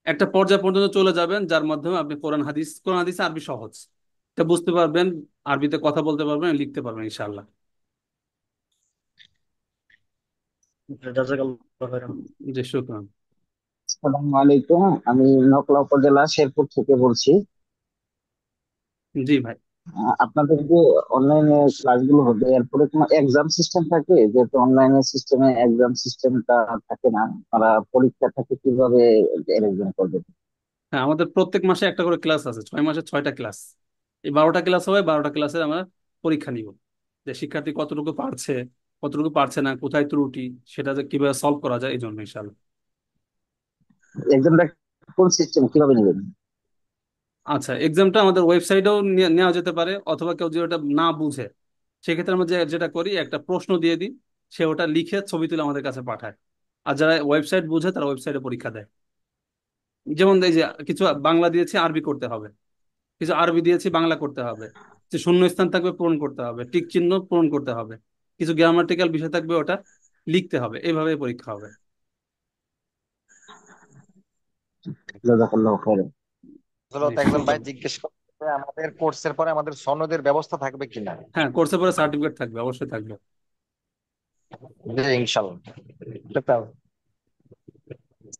একটা পর্যায় পর্যন্ত চলে যাবেন, যার মাধ্যমে আপনি কোরআন হাদিস আরবি সহজ, এটা বুঝতে পারবেন, আরবিতে কথা বলতে পারবেন, লিখতে পারবেন ইনশাআল্লাহ। জাযাকাল্লাহু খাইরান। জি, শুকরান। আসসালামু আলাইকুম। আমি নকলা উপজেলা শেরপুর থেকে বলছি। জি ভাই। আপনাদের যে অনলাইনে ক্লাসগুলো হবে এরপরে কোনো এক্সাম সিস্টেম থাকে? যেহেতু অনলাইনের সিস্টেমে এক্সাম সিস্টেমটা থাকে না, তারা পরীক্ষা থাকে কিভাবে অ্যারেঞ্জমেন্ট করবে? হ্যাঁ, আমাদের প্রত্যেক মাসে একটা করে ক্লাস আছে, 6 মাসে 6টা ক্লাস। এই 12টা ক্লাস হবে, 12টা ক্লাসের আমরা পরীক্ষা নিব, যে শিক্ষার্থী কতটুকু পারছে, কতটুকু পারছে না, কোথায় ত্রুটি, সেটা যে কিভাবে সলভ করা যায়, এই জন্য ইনশাল্লাহ। এক্সামটা কোন সিস্টেম কিভাবে নেবেন? আচ্ছা, এক্সামটা আমাদের ওয়েবসাইটেও নেওয়া যেতে পারে, অথবা কেউ যদি ওটা না বুঝে, সেক্ষেত্রে আমরা যেটা করি, একটা প্রশ্ন দিয়ে দিই, সে ওটা লিখে ছবি তুলে আমাদের কাছে পাঠায়। আর যারা ওয়েবসাইট বুঝে তারা ওয়েবসাইটে পরীক্ষা দেয়। যেমন এই যে কিছু বাংলা দিয়েছি, আরবি করতে হবে, কিছু আরবি দিয়েছি, বাংলা করতে হবে, যে শূন্য স্থান থাকবে পূরণ করতে হবে, টিক চিহ্ন পূরণ করতে হবে, কিছু গ্রামাটিক্যাল বিষয় থাকবে ওটা লিখতে হবে, এইভাবে পরীক্ষা হবে। জাযাকাল্লাহু খাইরান। হজরত জি একজন ভাই শুক্রান। জিজ্ঞেস করতে, আমাদের কোর্সের পরে আমাদের সনদের ব্যবস্থা থাকবে কিনা? হ্যাঁ, কোর্সের পরে সার্টিফিকেট থাকবে, অবশ্যই থাকবে। জি ইনশাল্লাহ। ডাক্তার,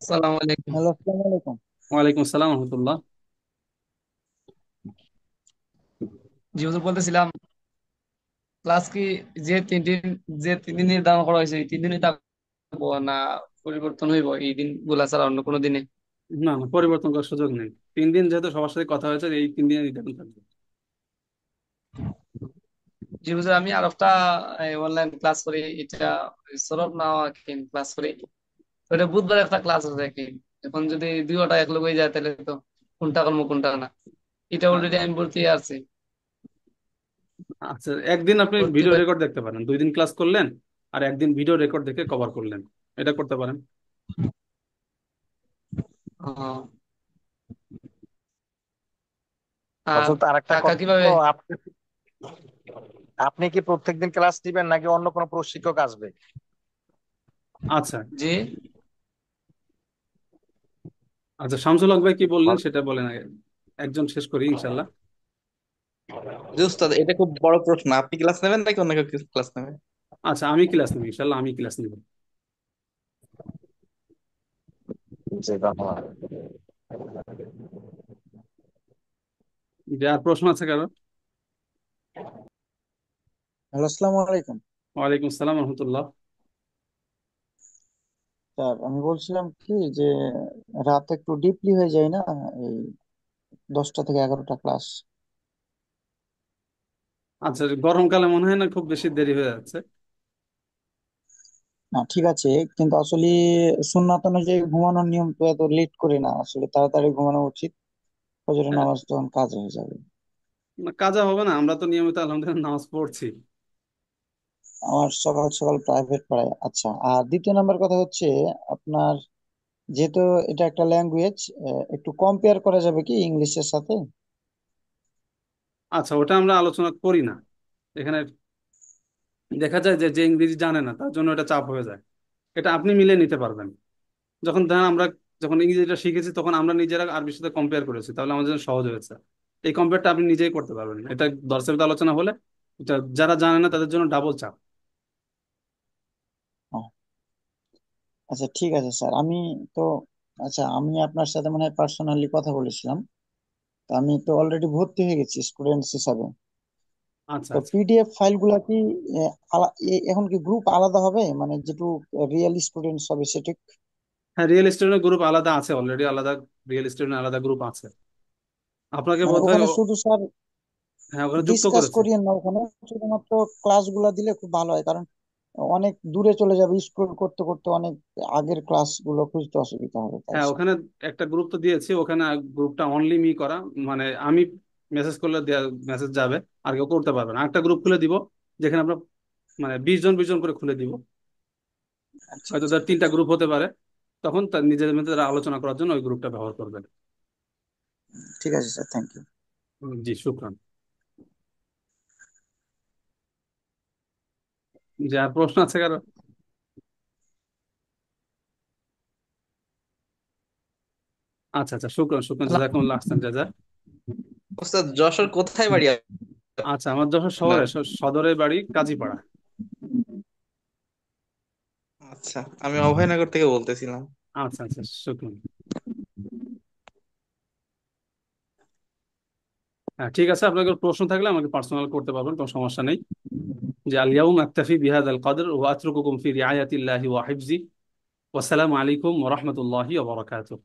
আসসালামু আলাইকুম। হ্যালো, আসসালামু আলাইকুম। ওয়ালাইকুম আসসালাম রহমতুল্লাহ। জি হুজুর, বলতেছিলাম ক্লাস কি যে 3 দিন, যে 3 দিন নির্ধারণ করা হয়েছে এই 3 দিনই থাকবো না পরিবর্তন হইব এই দিন গুলা ছাড়া অন্য কোনো দিনে? না না, পরিবর্তন করার সুযোগ নেই। 3 দিন যেহেতু সবার সাথে কথা হয়েছে, এই 3 দিনের রিটার্ন থাকবে। জি হুজুর, আমি আর একটা অনলাইন ক্লাস করি, এটা সরব না ক্লাস করি। তো এটা বুধবার একটা ক্লাস আছে কি, এখন যদি দুইটা এক লগে হয়ে যায় তাহলে তো কোনটা করবো কোনটা না, এটা অলরেডি আমি ভর্তি আছি। আচ্ছা, একদিন আপনি ভর্তি ভিডিও পাই। রেকর্ড দেখতে পারেন, 2 দিন ক্লাস করলেন আর একদিন ভিডিও রেকর্ড দেখে কভার করলেন, এটা করতে পারেন। ও, আর হজরত আরেকটা টাকা কথা কিভাবে? হলো, আপনি আপনি কি প্রত্যেকদিন ক্লাস দিবেন নাকি অন্য কোনো প্রশিক্ষক আসবে? আচ্ছা জি আচ্ছা, শামসুল হক ভাই কি বললেন সেটা বলেন আগে, একজন শেষ করি ইনশাল্লাহ। জি উস্তাদ, এটা খুব বড় প্রশ্ন, আপনি ক্লাস নেবেন নাকি অন্য কেউ ক্লাস নেবে? আচ্ছা, আমি ক্লাস নেব ইনশাল্লাহ, আমি ক্লাস নেব। জি ধন্যবাদ। যে আর প্রশ্ন আছে কারো? হ্যালো, আসসালামু আলাইকুম। ওয়ালাইকুম আসসালাম রহমতুল্লাহ। স্যার, আমি বলছিলাম কি যে রাত একটু ডিপলি হয়ে যায় না, এই 10টা থেকে 11টা ক্লাস? আচ্ছা, গরমকালে মনে হয় না খুব বেশি দেরি হয়ে যাচ্ছে? না, ঠিক আছে, কিন্তু আসলে সুন্নাত অনুযায়ী ঘুমানোর নিয়ম তো এত লেট করে না, আসলে তাড়াতাড়ি ঘুমানো উচিত। ফজরের হ্যাঁ, নামাজ তখন কাজ হয়ে যাবে। না কাজা হবে না, আমরা তো নিয়মিত আলহামদুলিল্লাহ নামাজ পড়ছি। আমার সকাল সকাল প্রাইভেট পড়ায়। আচ্ছা, আর দ্বিতীয় নাম্বার কথা হচ্ছে আপনার, যেহেতু এটা একটা ল্যাঙ্গুয়েজ, একটু কম্পেয়ার করা যাবে কি ইংলিশের সাথে? আচ্ছা, ওটা আমরা আলোচনা করি না এখানে। দেখা যায় যে যে ইংরেজি জানে না তার জন্য এটা চাপ হয়ে যায়, এটা আপনি মিলিয়ে নিতে পারবেন। যখন ধরেন আমরা যখন ইংরেজিটা শিখেছি তখন আমরা নিজেরা আরবির সাথে কম্পেয়ার করেছি, তাহলে আমাদের জন্য সহজ হয়েছে। এই কম্পেয়ারটা আপনি নিজেই করতে পারবেন, এটা দর্শের সাথে আলোচনা হলে এটা যারা জানে না তাদের জন্য ডাবল চাপ। ও, আচ্ছা ঠিক আছে স্যার, আমি তো, আচ্ছা আমি আপনার সাথে মানে পার্সোনালি কথা বলেছিলাম, তো আমি তো অলরেডি ভর্তি হয়ে গেছি স্টুডেন্টস হিসাবে। আচ্ছা তো আচ্ছা। পিডিএফ ফাইলগুলা কি এখন কি গ্রুপ আলাদা হবে, মানে যেটু রিয়েল স্টুডেন্টস হবে সেটা? হ্যাঁ, রিয়েল স্টুডেন্টের গ্রুপ আলাদা আছে, অলরেডি আলাদা রিয়েল স্টুডেন্ট আলাদা গ্রুপ আছে। আপনাকে মানে বোধহয় ওখানে শুধু স্যার হ্যাঁ, ওখানে যুক্ত ডিসকাস করেছে। করিয়েন না, ওখানে শুধুমাত্র ক্লাসগুলা দিলে খুব ভালো হয়, কারণ অনেক দূরে চলে যাবে, স্ক্রল করতে করতে অনেক আগের ক্লাসগুলো খুঁজতে অসুবিধা হবে, তাই হ্যাঁ, স্যার। ওখানে একটা গ্রুপ তো দিয়েছি, ওখানে গ্রুপটা অনলি মি করা, মানে আমি মেসেজ করলে মেসেজ যাবে, আর কেউ করতে পারবে না। একটা গ্রুপ খুলে দিব যেখানে আমরা মানে 20 জন 20 জন করে খুলে দিব, আচ্ছা হয়তো আচ্ছা, তার 3টা গ্রুপ হতে পারে, তখন তার নিজেদের মধ্যে তারা আলোচনা করার জন্য ওই গ্রুপটা ব্যবহার করবেন। ঠিক আছে স্যার, থ্যাংক ইউ। জি শুক্রান। যে আর প্রশ্ন আছে কারো? আচ্ছা আচ্ছা, শুক্রান শুক্রান, জাজাকুমুল্লাহ আহসান জাযা। উস্তাদ, যশোর কোথায় বাড়ি আচ্ছা, আমার যশোর আপনার? শহরে সদরের বাড়ি কাজীপাড়া। আচ্ছা, আমি অভয়নগর থেকে বলতেছিলাম। আচ্ছা আচ্ছা, শুক্রান। হ্যাঁ ঠিক আছে, আপনাদের প্রশ্ন থাকলে আমাকে পার্সোনাল করতে পারবেন, কোনো সমস্যা নেই। যে আল ইয়াউম আক্তাফি বিহাদাল কদর ওয়া আতরুকুকুম ফি রিআয়াতিল্লাহি ওয়া হিফজি। ওয়াসসালামু আলাইকুম ওয়া রাহমাতুল্লাহি ওয়া বারাকাতুহু।